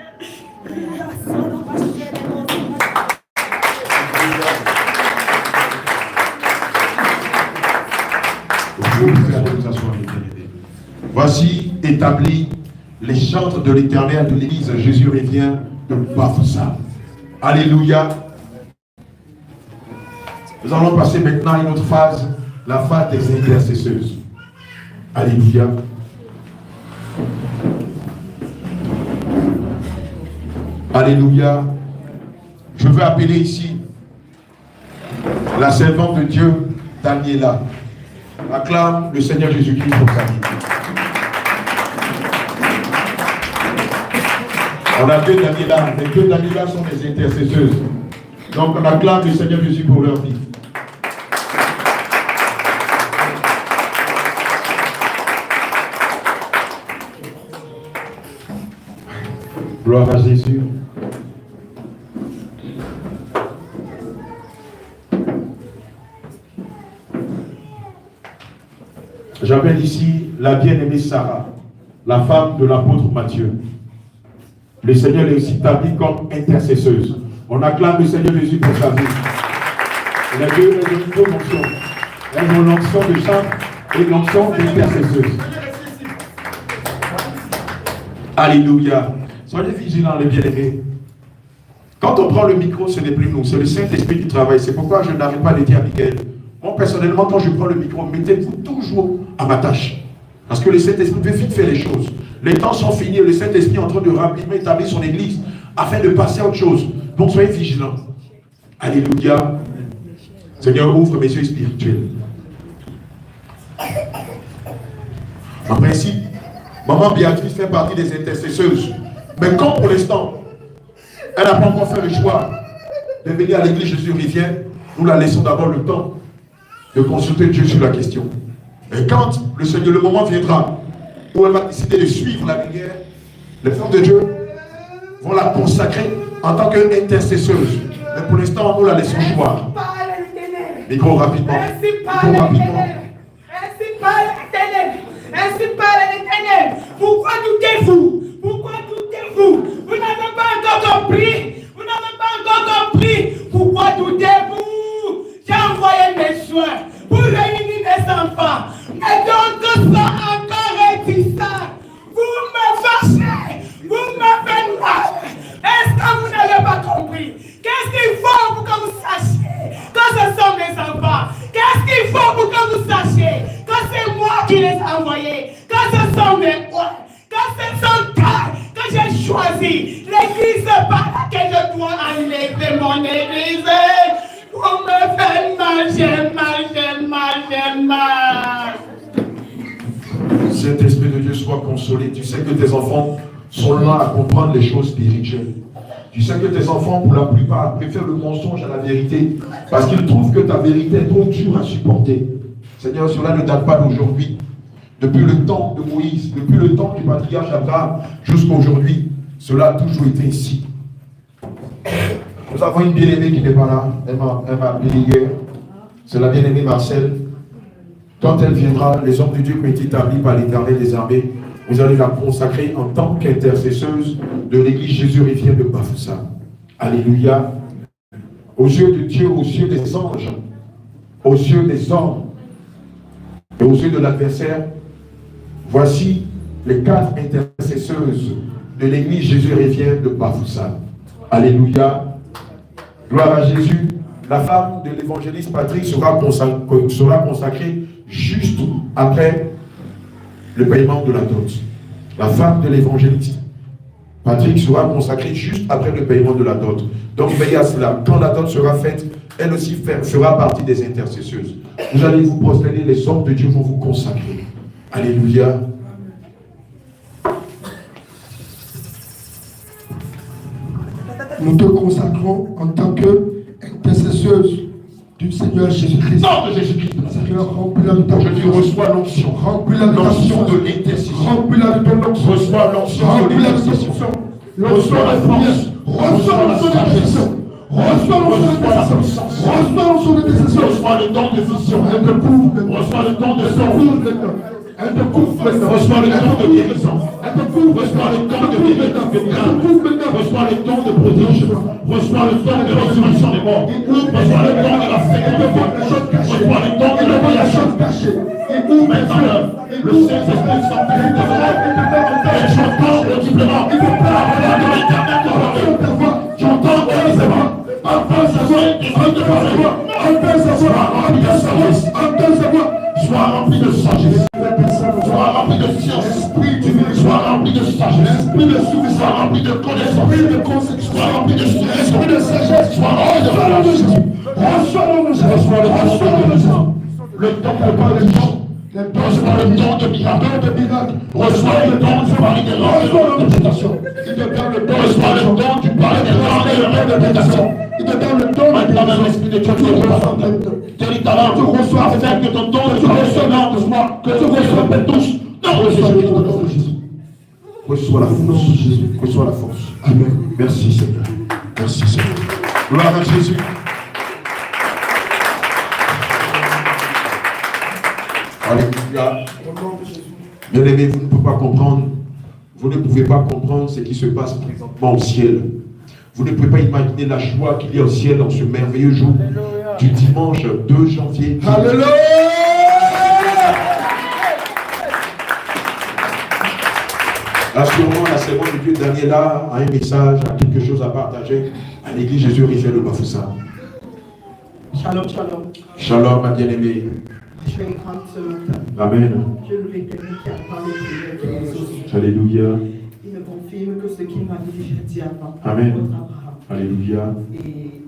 Voici établi les chantres de l'Éternel de l'Église. Jésus revient de Bafsa. Alléluia. Nous allons passer maintenant à une autre phase, la phase des intercesseuses. Alléluia. Alléluia. Je veux appeler ici la servante de Dieu, Daniela. Acclame le Seigneur Jésus-Christ pour sa vie. On a deux Daniela. Les deux Daniela sont des intercesseuses. Donc on acclame le Seigneur Jésus pour leur vie. Gloire à Jésus. J'appelle ici la bien-aimée Sarah, la femme de l'apôtre Matthieu. Le Seigneur est aussi établi comme intercesseuse. On acclame le Seigneur Jésus pour sa vie. Elle a eu une promotion. Elles ont l'onction de chant et l'onction d'intercesseuse. Alléluia. Soyez vigilants, les bien-aimés. Quand on prend le micro, ce n'est plus nous, c'est le Saint-Esprit qui travaille. C'est pourquoi je n'arrête pas de dire à Miguel, moi personnellement, quand je prends le micro, mettez-vous toujours à ma tâche. Parce que le Saint-Esprit veut vite faire les choses. Les temps sont finis, le Saint-Esprit est en train de rapidement établir son église afin de passer à autre chose. Donc soyez vigilants. Alléluia. Seigneur, ouvre mes yeux spirituels. En principe, maman Béatrice fait partie des intercesseuses. Mais quand pour l'instant, elle n'a pas encore fait le choix de venir à l'église Jésus-Rivière, nous la laissons d'abord le temps de consulter Dieu sur la question. Et quand le Seigneur, le moment viendra où elle va décider de suivre la lumière, les femmes de Dieu vont la consacrer en tant qu'intercesseuse. Mais pour l'instant, nous la laissons choix. Micro rapidement. Micro rapidement. Ainsi parle l'Éternel. Ainsi parle l'Éternel. Pourquoi doutez-vous? Pourquoi doutez-vous? Vous n'avez pas encore compris. Vous n'avez pas encore compris. Pourquoi doutez-vous? J'ai envoyé mes soins pour réunir mes enfants. Mais d'autres sont encore réticents. Vous me fâchez. Vous me faites mal. Est-ce que vous n'avez pas compris? Qu'est-ce qu'il faut pour que vous sachiez que ce sont mes enfants? Qu'est-ce qu'il faut pour que vous sachiez que c'est moi qui les ai envoyés? Que ce sont mes rois? Que ce sont eux que j'ai choisi? L'église par laquelle je dois enlever mon église. Vous me faites mal, j'ai mal, j'ai mal, j'ai mal. Saint-Esprit de Dieu, sois consolé. Tu sais que tes enfants sont là à comprendre les choses spirituelles. Tu sais que tes enfants, pour la plupart, préfèrent le mensonge à la vérité parce qu'ils trouvent que ta vérité est trop dure à supporter. Seigneur, cela ne date pas d'aujourd'hui. Depuis le temps de Moïse, depuis le temps du patriarche Abraham jusqu'à aujourd'hui, cela a toujours été ici. Nous avons une bien-aimée qui n'est pas là. Elle m'a appelé hier. C'est la bien-aimée Marcel. Quand elle viendra, les hommes de Dieu qui ont été établis par l'Éternel des armées, vous allez la consacrer en tant qu'intercesseuse de l'église Jésus-Rivière de Bafoussa. Alléluia. Aux yeux de Dieu, aux yeux des anges, aux yeux des hommes et aux yeux de l'adversaire, voici les 4 intercesseuses de l'église Jésus-Rivière de Bafoussa. Alléluia. Gloire à Jésus. La femme de l'évangéliste Patrick sera consacrée juste après le paiement de la dot. La femme de l'évangéliste Patrick sera consacrée juste après le paiement de la dot. Donc veillez à cela. Quand la dot sera faite, elle aussi fera partie des intercesseuses. Vous allez vous prosterner, les hommes de Dieu vont vous consacrer. Alléluia. Nous te consacrons en tant qu'intercesseuse du Seigneur Jésus-Christ. Nom de Jésus-Christ. Seigneur, remplis-la de ta Je dis, reçois l'onction. Remplis-la de l'onction de l'intercession. Remplis-la de ton onction. Reçois l'onction de l'intercession. Reçois la force. Reçois l'onction de l'intercession. Reçois l'onction de l'intercession. Reçois l'onction de l'intercession. Reçois le don de vision. Elle te couvre. Reçois le don de Elle te sang. couvre maintenant. Elle te couvre maintenant. Reçois le don de guérison. Elle te couvre. Reçois le don de Elle te couvre maintenant. reçois le don de protection. Reçois le don de résurrection des morts. Reçois le don de la fécondité. Reçois le don de la création. Maintenant, le Saint-Esprit s'emplit de toi. Et j'entends audiblement la voix de l'Éternel. J'entends audiblement. Entends sa voix. Entends sa voix. Entends sa voix. Entends sa voix. Sois rempli de sagesse. Sois rempli de science. Sois rempli de sagesse. Sois rempli de connaissance. Sois rempli de esprit de sagesse. Sois rempli de sagesse. Reçois le don. Le don de parler. Reçois le don de miracle. Reçois le don du pari des langues et de l'interprétation. Reçois le don du pari des langues et de l'interprétation. Maintenant, même l'esprit de Dieu te reçoit. Quel talent tu reçois afin que ton don soit résonnant de moi, que tu répètes tous. Non, reçois la force. Reçois la force. Amen. Merci Seigneur. Merci Seigneur. Gloire à Jésus. Alléluia. Bien aimé, vous ne pouvez pas comprendre. Vous ne pouvez pas comprendre ce qui se passe présentement au ciel. Vous ne pouvez pas imaginer la joie qu'il y a au ciel dans ce merveilleux jour du dimanche 2 janvier. Alléluia. Assurément, la servante de Dieu Daniela a un message, a quelque chose à partager à l'église Jésus Rivière de Bafoussa. Shalom, shalom. Shalom, ma bien-aimée. Je vais prendre ce matin. Amen. Je loue l'Éternel qui a parlé de Jésus. Alléluia. Il me confirme que ce qu'il m'a déjà dit avant. Amen. Votre Abraham. Alléluia. Et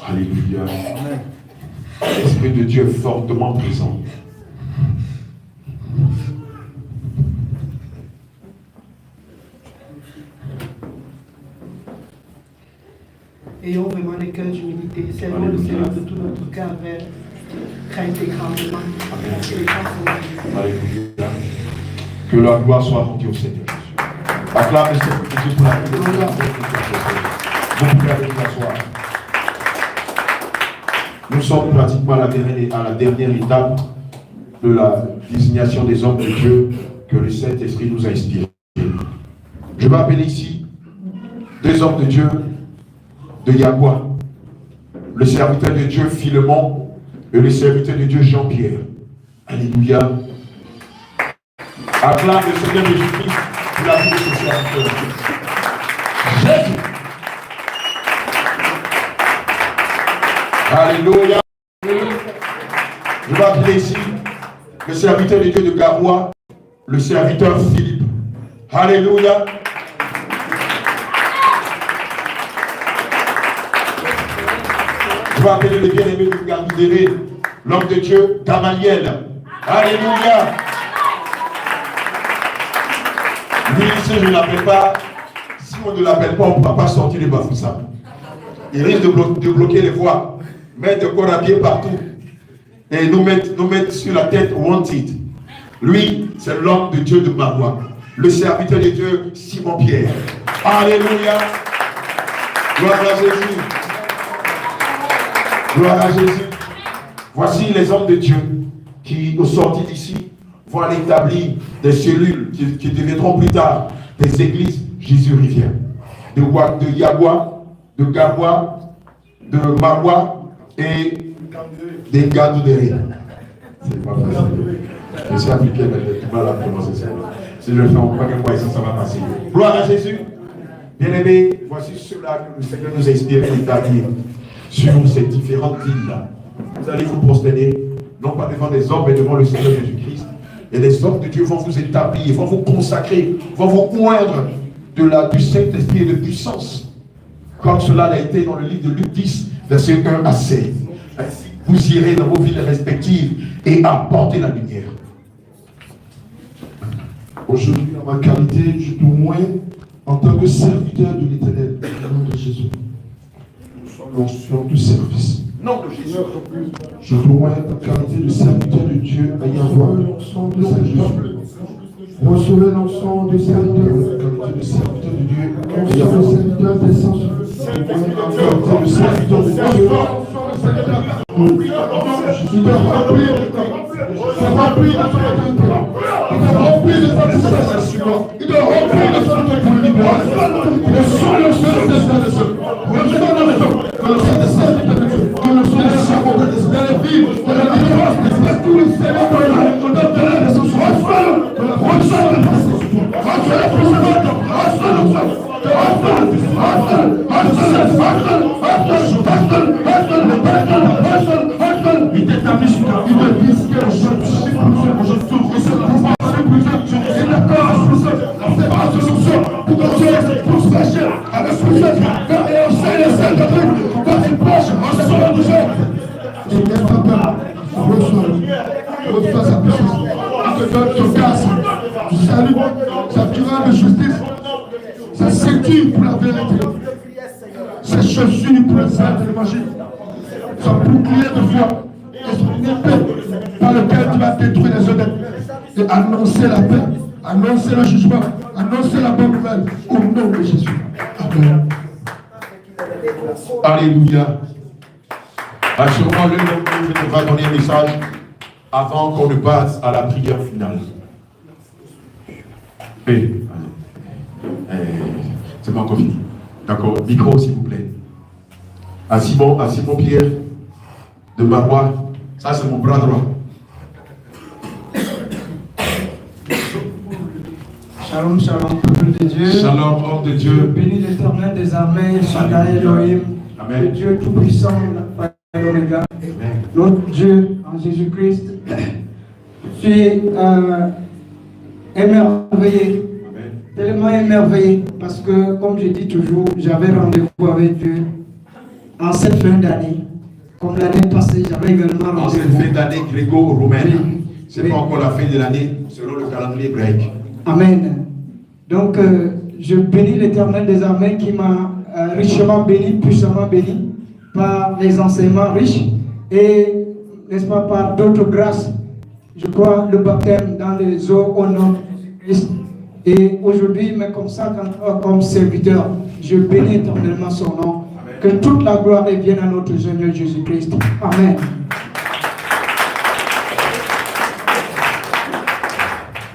Alléluia. L'Esprit de Dieu est fortement présent. ayons vraiment les cœurs d'humilité. Servons le Seigneur de tout notre cœur avec crainte et grandement. Alléluia. Que la gloire soit rendue au Seigneur Jésus. Acclame le Seigneur Jésus pour la gloire. Vous pouvez aller vous asseoir. Nous sommes pratiquement à la dernière étape de la désignation des hommes de Dieu que le Saint-Esprit nous a inspirés. Je vais appeler ici deux hommes de Dieu de Yagua, le serviteur de Dieu Philemon et le serviteur de Dieu Jean-Pierre. Alléluia. Acclame le Seigneur Jésus-Christ pour la vie de ce serviteur. Jésus. Alléluia. Je vais appeler ici le serviteur de Dieu de Garoua, le serviteur Philippe. Alléluia. Je vais appeler le bien-aimé de Gardoudéré, l'homme de Dieu, Gamaliel. Alléluia. Lui, si je ne l'appelle pas, si on ne l'appelle pas, on ne pourra pas sortir de Bafoussa. Il risque de bloquer les voies, mettre le corps à pied partout et nous mettre sur la tête wanted. Lui, c'est l'homme de Dieu de Marois, le serviteur de Dieu, Simon-Pierre. Alléluia. Gloire à Jésus. Gloire à Jésus. Voici les hommes de Dieu qui, au sortir d'ici, vont aller établir des cellules qui deviendront plus tard des églises Jésus Rivière. De Yagua, de Garoua, de Marois et des Gardoudéré. C'est pas facile. Je suis appliqué, mais j'ai du mal à prononcer ça. Si je le fais en quelques mois ici, ça va passer. Gloire à Jésus. Bien-aimés, voici ceux-là que le Seigneur nous a inspiré d'établir sur ces différentes villes-là. Vous allez vous prosterner, non pas devant des hommes, mais devant le Seigneur Jésus-Christ. Et les hommes de Dieu vont vous établir, vont vous consacrer, vont vous oindre du Saint-Esprit et de puissance. Comme cela a été dans le livre de Luc 10, versets 1 à 16. Ainsi, vous irez dans vos villes respectives et apportez la lumière. Aujourd'hui, en ma qualité, je te moins en tant que serviteur de l'Éternel, au nom de Jésus. Nous sommes du service. Nom de Jésus. Je te moins en qualité de serviteur de Dieu à Yahweh, l'ensemble de sa Jésus. Recevez l'ensemble de serviteurs, en qualité de serviteur de Dieu, et Yahweh, serviteur des sens. En qualité de serviteur de Dieu. Il doit remplir le temps. Il doit remplir le temps. Il doit remplir le temps. Il doit remplir le temps pour le libérer. Le sang, le sang, le sang, le sang. Le sang, le sang. Le sang, le sang, le sang, le sang. Dans les villes, dans la délivrance, dans tous les sénats, dans la terre, dans ce soir, reçois le passé. Reçois le précédent. Reçois le sang. Il t'établit sur la vie de vie, je t'ouvre ce pouvoir, c'est d'accord, c'est pas de solution, pour pour se fâcher, avec ce que et on sait les ailes de trucs, quand il plonge, on se sort du jeu. Et il n'est pas peur, reçois sa puissance, il te donne son grâce, du salut, sa durable de justice, sa ceinture pour la vérité, ses chaussures pour le salut de l'évangile, son bouclier de foi, et son épée par lequel tu vas détruire les honnêtes et annoncer la paix, annoncer le jugement, annoncer la bonne nouvelle au nom de Jésus. Amen. Alléluia. Assurément, l'un d'entre nous va donner un message avant qu'on ne passe à la prière finale. C'est pas encore fini. D'accord, micro s'il vous plaît. À Simon Pierre de Marois, ça c'est mon bras droit. Shalom, shalom, peuple de Dieu. Shalom, homme de Dieu. Bénis l'Éternel des armées, Shaddai Elohim. Amen. Le Dieu tout-puissant, l'Oméga. Notre Dieu en Jésus-Christ. Je suis émerveillé. Tellement émerveillé parce que, comme je dis toujours, j'avais rendez-vous avec Dieu en cette fin d'année. Comme l'année passée, j'avais également rendez-vous. En cette fin d'année gréco-romaine, c'est pas encore la fin de l'année selon le calendrier grec. Amen. Donc, je bénis l'Éternel des armées qui m'a richement béni, puissamment béni par les enseignements riches et, n'est-ce pas, par d'autres grâces. Je crois le baptême dans les eaux au nom de Christ. Et aujourd'hui, il me consacre comme serviteur. Je bénis éternellement son nom. Amen. Que toute la gloire revienne à notre Seigneur Jésus-Christ. Amen.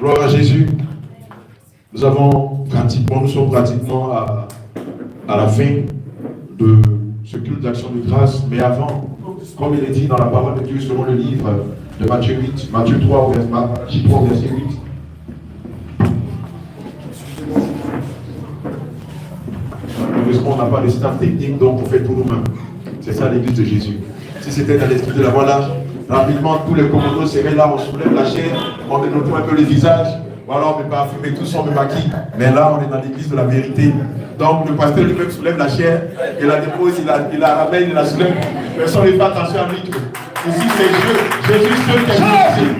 Gloire à Jésus. Nous sommes pratiquement à la fin de ce culte d'action de grâce. Mais avant, comme il est dit dans la parole de Dieu selon le livre de Matthieu 3, verset 8. Heureusement, on n'a pas de staff technique, donc on fait tout nous-mêmes. C'est ça l'église de Jésus. Si c'était dans l'esprit de la voilà, rapidement, tous les commandos seraient là, on soulève la chair, on dénote un peu les visages, voilà, on met parfum et tout ça, on met maquille. Mais là, on est dans l'église de la vérité. Donc, le pasteur lui-même soulève la chair, il la dépose, il la ramène, il la soulève. Personne ne fait attention à lui. Ici, c'est Jésus seul qui Jésus.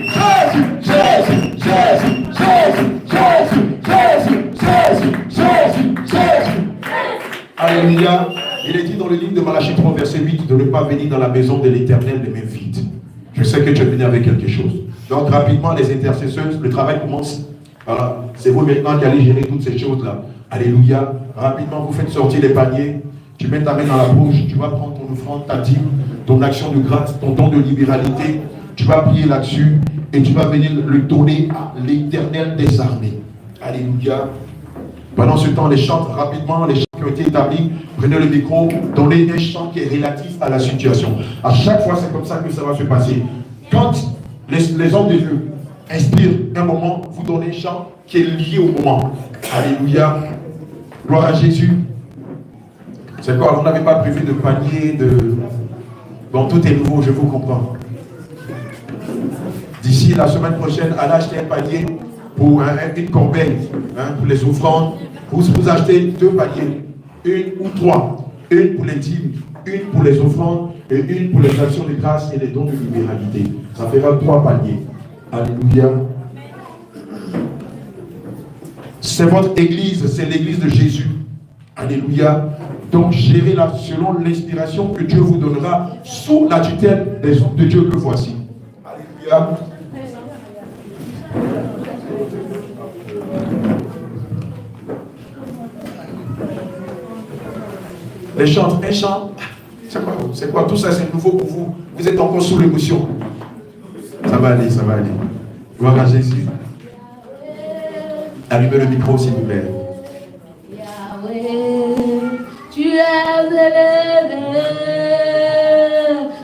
Alléluia. Il est dit dans le livre de Malachie 3, verset 8, de ne pas venir dans la maison de l'Éternel les mains vides. Je sais que tu es venu avec quelque chose. Donc rapidement, les intercesseurs, le travail commence. Voilà. C'est vous maintenant qui allez gérer toutes ces choses-là. Alléluia. Rapidement, vous faites sortir les paniers. Tu mets ta main dans la bouche. Tu vas prendre ton offrande, ta dîme, ton action de grâce, ton don de libéralité. Tu vas prier là-dessus et tu vas venir le donner à l'Éternel des armées. Alléluia. Pendant ce temps, les chants, rapidement, les chants qui ont été établis, prenez le micro, donnez un chant qui est relatif à la situation. À chaque fois, c'est comme ça que ça va se passer. Quand les hommes de Dieu inspirent un moment, vous donnez un chant qui est lié au moment. Alléluia. Gloire à Jésus. C'est quoi? Vous n'avez pas prévu de panier, de... Bon, tout est nouveau, je vous comprends. D'ici la semaine prochaine, allez acheter un panier pour une corbeille, pour les offrandes. Vous achetez 2 paniers, 1 ou 3. Une pour les dîmes, une pour les offrandes et une pour les actions de grâce et les dons de libéralité. Ça fera 3 paniers. Alléluia. C'est votre église, c'est l'église de Jésus. Alléluia. Donc gérez-la selon l'inspiration que Dieu vous donnera sous la tutelle des hommes de Dieu que voici. Alléluia. Les chants, un chant, c'est quoi? Tout ça c'est nouveau pour vous. Vous êtes encore sous l'émotion. Ça va aller, ça va aller. Gloire à Jésus. Allumez le micro s'il vous plaît. Tu es élevé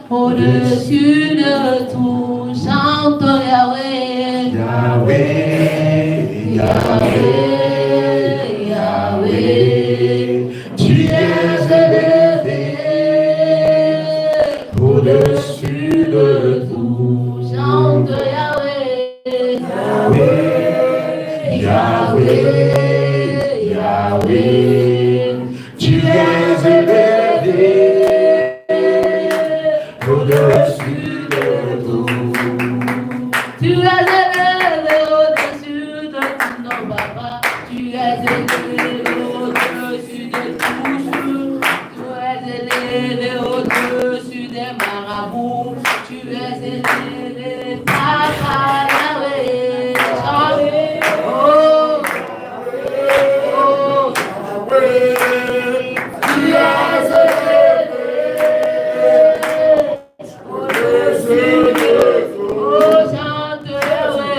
au-dessus de tout, chante Yahweh. Yahweh, Yahweh, Yahweh. Tu es élevé au-dessus de tout, chante Yahweh. Yahweh, Yahweh, Yahweh. Tu es élevé au-dessus de tout. Tu es élevé au-dessus de tout, non papa. Tu es élevé au-dessus de tout. Tu es élevé au-dessus des marabouts. Tu es élevé, papa Yahweh. Oh, oh, Yahweh. Tu es élevé au-dessus de tout. Oh, chante Yahweh.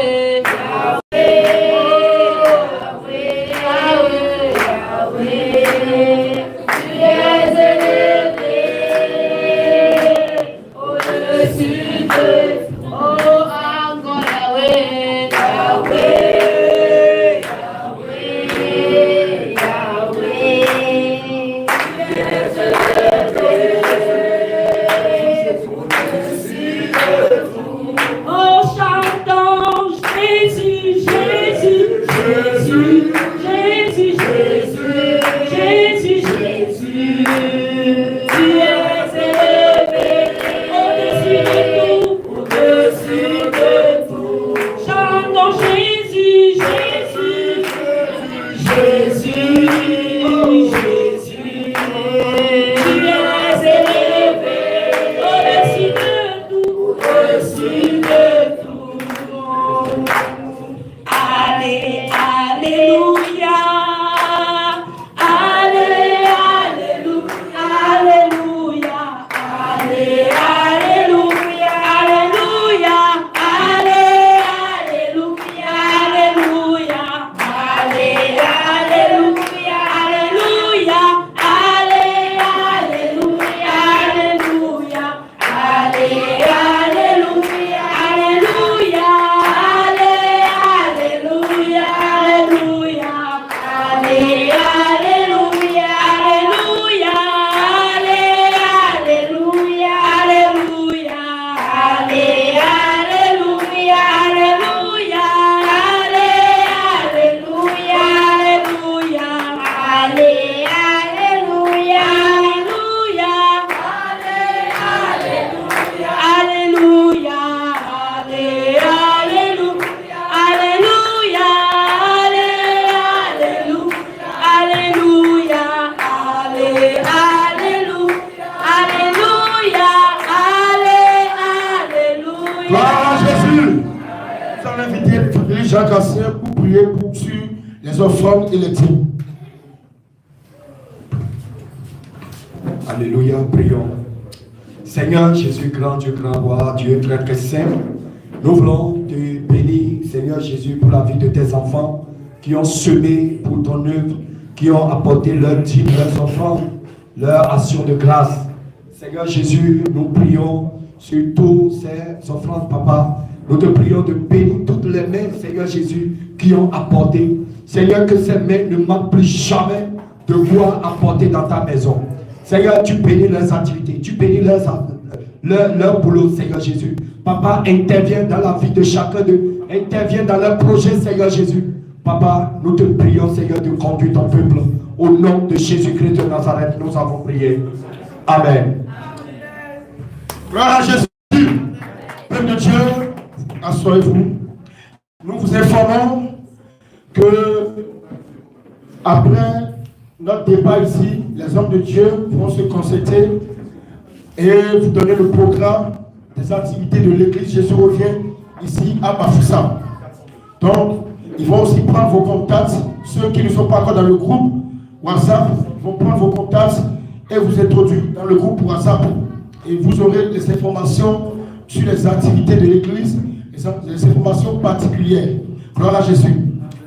invité les Jacques Ancien pour prier sur les offrandes et les dîmes. Alléluia, prions. Seigneur Jésus, grand Dieu, grand roi, Dieu très très saint, nous voulons te bénir, Seigneur Jésus, pour la vie de tes enfants qui ont semé pour ton œuvre, qui ont apporté leur dîme, leurs offrandes, leur action de grâce. Seigneur Jésus, nous prions sur tous ces offrandes, Papa. Nous te prions de bénir toutes les mains, Seigneur Jésus, qui ont apporté. Seigneur, que ces mains ne manquent plus jamais de quoi apporter dans ta maison. Seigneur, tu bénis leurs activités, tu bénis leur boulot, Seigneur Jésus. Papa, interviens dans la vie de chacun d'eux, interviens dans leur projet, Seigneur Jésus. Papa, nous te prions, Seigneur, de conduire ton peuple. Au nom de Jésus-Christ de Nazareth, nous avons prié. Amen. Gloire à Jésus. Peuple de Dieu, asseyez-vous. Nous vous informons que après notre débat ici, les hommes de Dieu vont se concerter et vous donner le programme des activités de l'église Jésus revient ici à Bafoussam. Donc, ils vont aussi prendre vos contacts. Ceux qui ne sont pas encore dans le groupe WhatsApp vont prendre vos contacts et vous introduire dans le groupe WhatsApp. Et vous aurez les informations sur les activités de l'église, les informations particulières. Gloire à Jésus.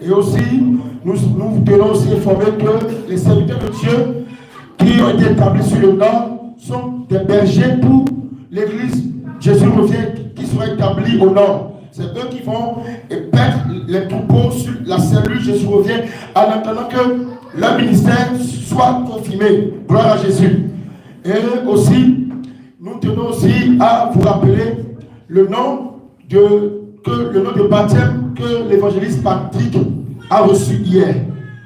Et aussi, nous vous tenons aussi informer que les serviteurs de Dieu qui ont été établis sur le nord sont des bergers pour l'église Jésus revient qui sera établie au nord. C'est eux qui vont perdre les troupeaux sur la cellule Jésus revient en attendant que leur ministère soit confirmé. Gloire à Jésus. Et aussi, nous tenons aussi à vous rappeler le nom de baptême que l'évangéliste Patrick a reçu hier.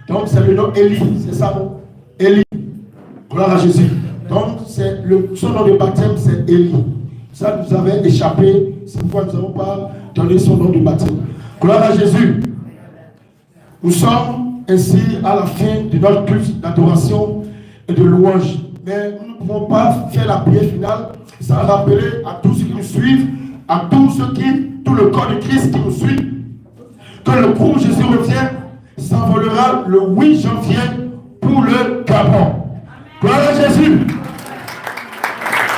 Donc c'est le nom Élie, c'est ça non? Élie. Gloire à Jésus. Donc son nom de baptême c'est Élie. Ça nous avait échappé, c'est pourquoi nous n'avons pas donné son nom de baptême. Gloire à Jésus. Nous sommes ainsi à la fin de notre culte d'adoration et de louange. Mais nous ne pouvons pas faire la prière finale sans rappeler à tous ceux qui nous suivent, à tout le corps de Christ qui nous suit, que le groupe Jésus revient s'envolera le 8 janvier pour le Gabon. Gloire à Jésus.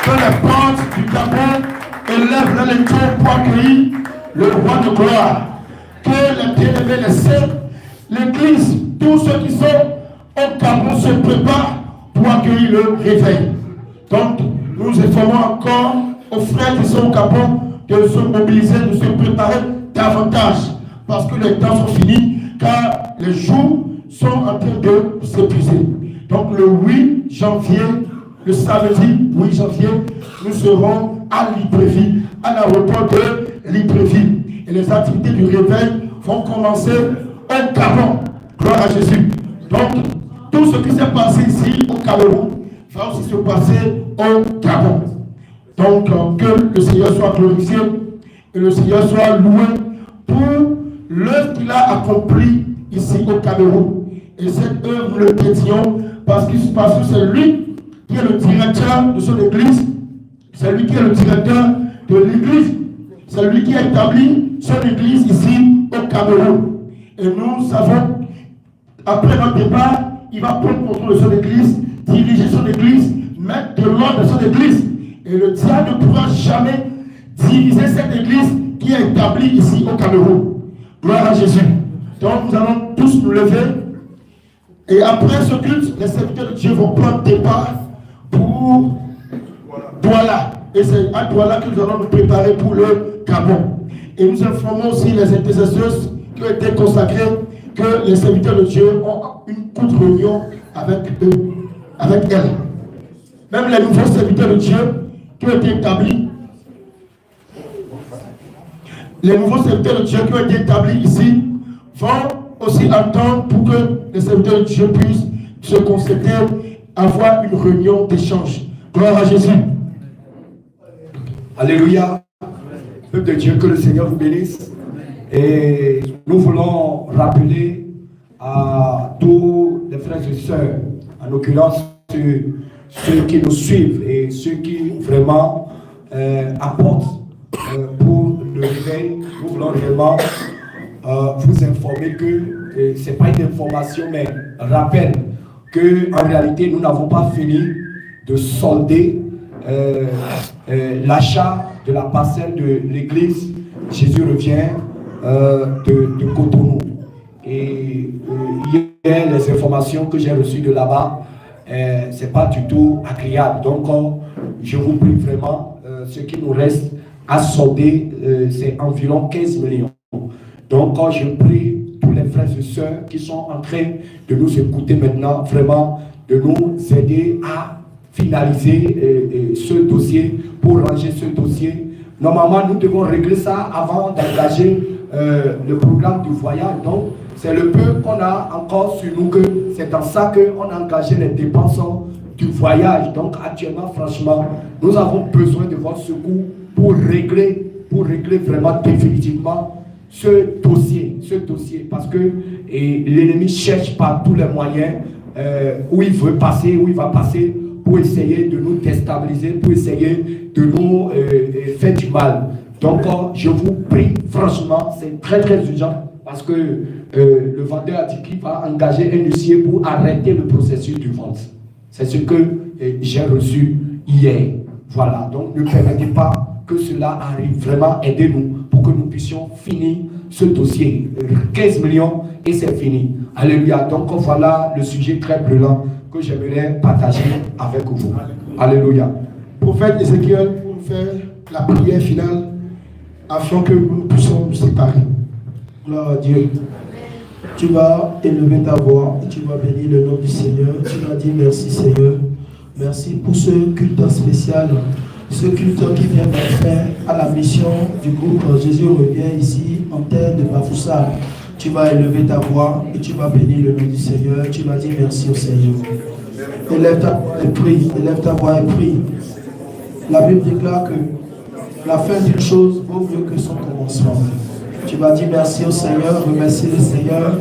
Que les portes du Gabon élèvent leur lecture pour accueillir le roi de gloire. Que les bien-aimés, les saints, l'église, tous ceux qui sont au Gabon se préparent pour accueillir le réveil. Donc, nous informons encore aux frères qui sont au Gabon de se mobiliser, de se préparer davantage. Parce que les temps sont finis, car les jours sont en train de s'épuiser. Donc, le 8 janvier, le samedi 8 janvier, nous serons à Libreville, à l'aéroport de Libreville. Et les activités du réveil vont commencer au Gabon. Gloire à Jésus. Donc, tout ce qui s'est passé ici au Cameroun va aussi se passer au Gabon. Donc, que le Seigneur soit glorifié et le Seigneur soit loué pour l'œuvre qu'il a accomplie ici au Cameroun. Et cette œuvre, nous le dédions parce que c'est lui qui est le directeur de son église, c'est lui qui est le directeur de l'église, c'est lui qui a établi son église ici au Cameroun. Et nous savons, après notre départ, il va prendre contrôle de son église, diriger son église, mettre de l'ordre dans son église. Et le diable ne pourra jamais diviser cette église qui est établie ici au Cameroun. Gloire à Jésus. Donc nous allons tous nous lever. Et après ce culte, les serviteurs de Dieu vont prendre départ pour Douala. Et c'est à Douala que nous allons nous préparer pour le Gabon. Et nous informons aussi les intercesseuses qui ont été consacrées que les serviteurs de Dieu ont une courte réunion avec elles. Même les nouveaux serviteurs de Dieu qui ont été établis, les nouveaux serviteurs de Dieu qui ont été établis ici vont aussi attendre pour que les serviteurs de Dieu puissent se concentrer, avoir une réunion d'échange. Gloire à Jésus. Alléluia. Peuple de Dieu, que le Seigneur vous bénisse. Et nous voulons rappeler à tous les frères et sœurs, en l'occurrence ceux qui nous suivent et ceux qui vraiment apportent pour le réveil. Nous voulons vraiment vous informer que ce n'est pas une information, mais rappel qu'en réalité, nous n'avons pas fini de solder l'achat de la parcelle de l'église Jésus revient de Cotonou. Et hier, les informations que j'ai reçues de là-bas, c'est pas du tout agréable. Donc, je vous prie vraiment, ce qui nous reste à solder, c'est environ 15 millions. Donc, je prie tous les frères et sœurs qui sont en train de nous écouter maintenant, vraiment, de nous aider à finaliser ce dossier, pour ranger ce dossier. Normalement, nous devons régler ça avant d'engager le programme du voyage. Donc, c'est le peu qu'on a encore sur nous, que c'est dans ça qu'on a engagé les dépenses du voyage. Donc, actuellement, franchement, nous avons besoin de votre secours pour régler vraiment définitivement ce dossier, parce que l'ennemi cherche par tous les moyens où il veut passer, où il va passer, pour essayer de nous déstabiliser, pour essayer de nous faire du mal. Donc, je vous prie, franchement, c'est très très urgent, parce que le vendeur a dit qu'il va engager un huissier pour arrêter le processus du vente. C'est ce que j'ai reçu hier. Voilà, donc ne permettez pas que cela arrive. Vraiment, aidez-nous pour que nous puissions finir ce dossier. 15 millions et c'est fini. Alléluia. Donc voilà le sujet très brûlant que j'aimerais partager avec vous. Alléluia. Prophète Ézéchiel, pour faire la prière finale, afin que nous puissions nous séparer. Gloire à Dieu. Tu vas élever ta voix et tu vas bénir le nom du Seigneur. Tu vas dire merci Seigneur. Merci pour ce culte spécial, ce culte qui vient faire à la mission du groupe Jésus revient ici en terre de Bafoussam. Tu vas élever ta voix et tu vas bénir le nom du Seigneur. Tu vas dire merci au Seigneur. Élève ta voix et prie. Élève ta voix et prie. La Bible déclare que la fin d'une chose vaut mieux que son commencement. Tu vas dire merci au Seigneur, remercier le Seigneur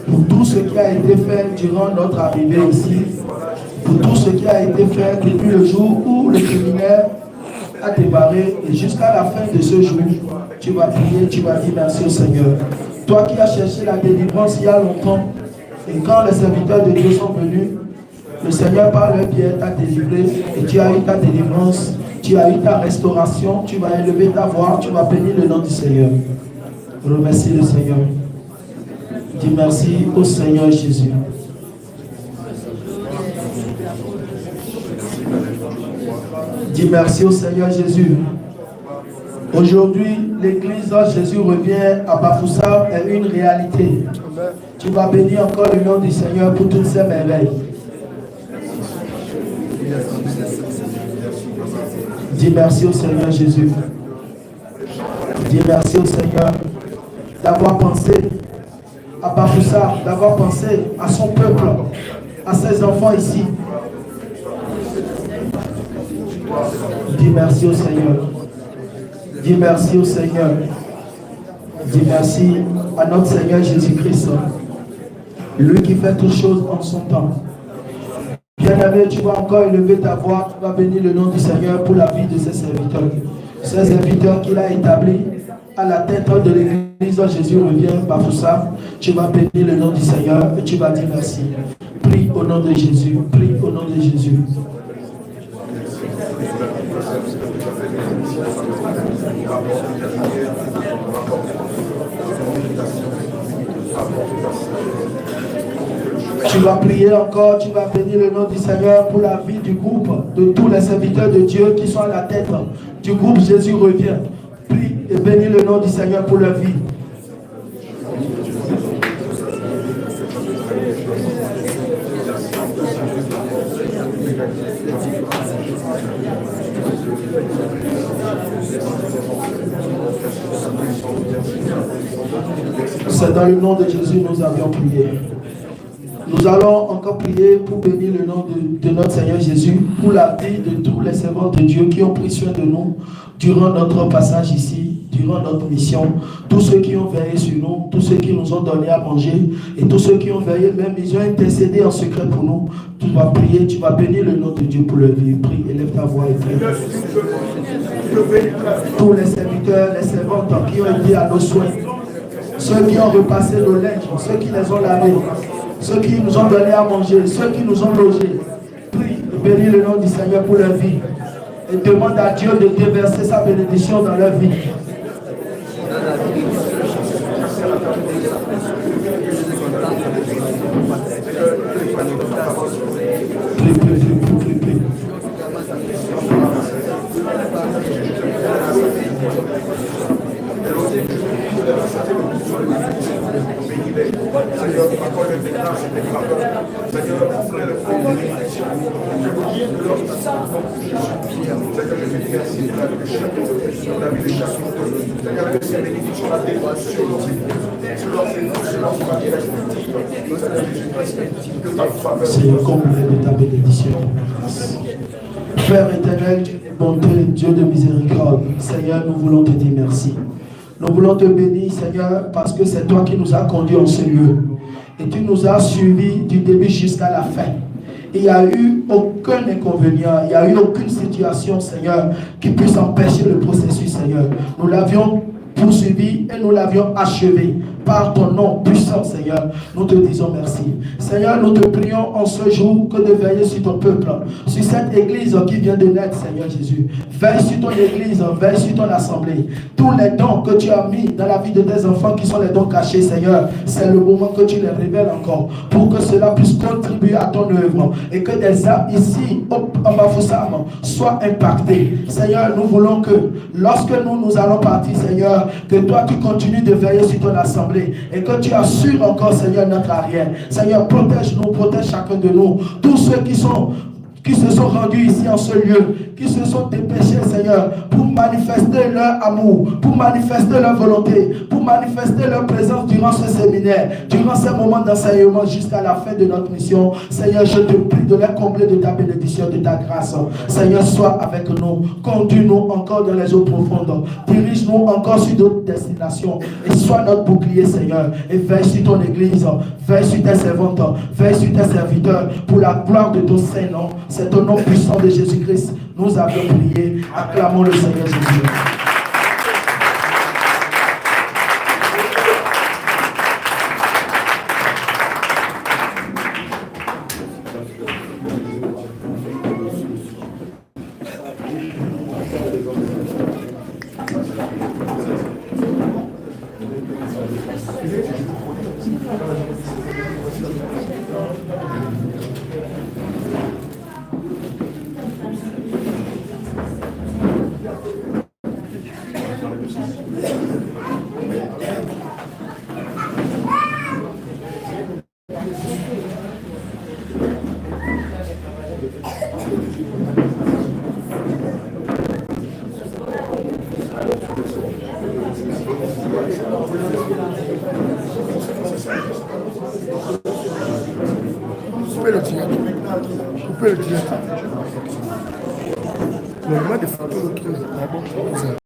pour tout ce qui a été fait durant notre arrivée ici, pour tout ce qui a été fait depuis le jour où le criminel a démarré et jusqu'à la fin de ce jour. Tu vas prier, tu vas dire merci au Seigneur. Toi qui as cherché la délivrance il y a longtemps, et quand les serviteurs de Dieu sont venus, le Seigneur par leur biais t'a délivré et tu as eu ta délivrance, tu as eu ta restauration, tu vas élever ta voix, tu vas bénir le nom du Seigneur. Remercie le Seigneur. Dis merci au Seigneur Jésus. Dis merci au Seigneur Jésus. Aujourd'hui, l'église Jésus revient à Bafoussam est une réalité. Tu vas bénir encore le nom du Seigneur pour toutes ces merveilles. Dis merci au Seigneur Jésus. Dis merci au Seigneur d'avoir pensé à Bafoussam, d'avoir pensé à son peuple, à ses enfants ici. Dis merci au Seigneur. Dis merci au Seigneur. Dis merci à notre Seigneur Jésus-Christ, lui qui fait toutes choses en son temps. Bien-aimé, tu vas encore élever ta voix, tu vas bénir le nom du Seigneur pour la vie de ses serviteurs. Ces serviteurs qu'il a établis à la tête de l'église Jésus revient, Bafoussam. Tu vas bénir le nom du Seigneur et tu vas dire merci. Prie au nom de Jésus, prie au nom de Jésus. Tu vas prier encore, tu vas bénir le nom du Seigneur pour la vie du groupe, de tous les serviteurs de Dieu qui sont à la tête du groupe Jésus revient. Prie et bénis le nom du Seigneur pour leur vie. C'est dans le nom de Jésus que nous avions prié. Nous allons encore prier pour bénir le nom de notre Seigneur Jésus, pour la vie de tous les servants de Dieu qui ont pris soin de nous durant notre passage ici, durant notre mission. Tous ceux qui ont veillé sur nous, tous ceux qui nous ont donné à manger, et tous ceux qui ont veillé, même ils ont intercédé en secret pour nous. Tu vas prier, tu vas bénir le nom de Dieu pour leur vie. Prie, élève ta voix et prie. Tous les serviteurs, les servantes qui ont été à nos soins, ceux qui ont repassé nos linges, ceux qui les ont lavés, ceux qui nous ont donné à manger, ceux qui nous ont logés. Prie et bénis le nom du Seigneur pour leur vie. Et demande à Dieu de déverser sa bénédiction dans leur vie. Seigneur, comble de ta bénédiction. Père éternel, bonté, Dieu de miséricorde, Seigneur, nous voulons te dire merci. Nous voulons te bénir, Seigneur, parce que c'est toi qui nous as conduits en ce lieu. Et tu nous as suivis du début jusqu'à la fin. Il n'y a eu aucun inconvénient, il n'y a eu aucune situation, Seigneur, qui puisse empêcher le processus, Seigneur. Nous l'avions poursuivi et nous l'avions achevé. Par ton nom puissant, Seigneur, nous te disons merci. Seigneur, nous te prions en ce jour que de veiller sur ton peuple, sur cette église qui vient de naître, Seigneur Jésus. Veille sur ton église, veille sur ton assemblée. Tous les dons que tu as mis dans la vie de tes enfants qui sont les dons cachés, Seigneur, c'est le moment que tu les révèles encore pour que cela puisse contribuer à ton œuvre et que des âmes ici, en Bafoussam, soient impactées. Seigneur, nous voulons que lorsque nous allons partir, Seigneur, que toi tu continues de veiller sur ton assemblée et que tu assures encore, Seigneur, notre arrière. Seigneur, protège-nous, protège chacun de nous. Tous ceux qui se sont rendus ici en ce lieu, qui se sont dépêchés, Seigneur, pour manifester leur amour, pour manifester leur volonté, pour manifester leur présence durant ce séminaire, durant ces moments d'enseignement jusqu'à la fin de notre mission. Seigneur, je te prie de les combler de ta bénédiction, de ta grâce. Seigneur, sois avec nous, conduis-nous encore dans les eaux profondes, dirige-nous encore sur d'autres destinations et sois notre bouclier, Seigneur, et veille sur ton église, veille sur tes servantes, veille sur tes serviteurs, pour la gloire de ton Saint-Nom. C'est au nom puissant de Jésus-Christ. Nous avons prié. Acclamons le Seigneur Jésus. Coupez le direct. Le moment de photos qui est bon.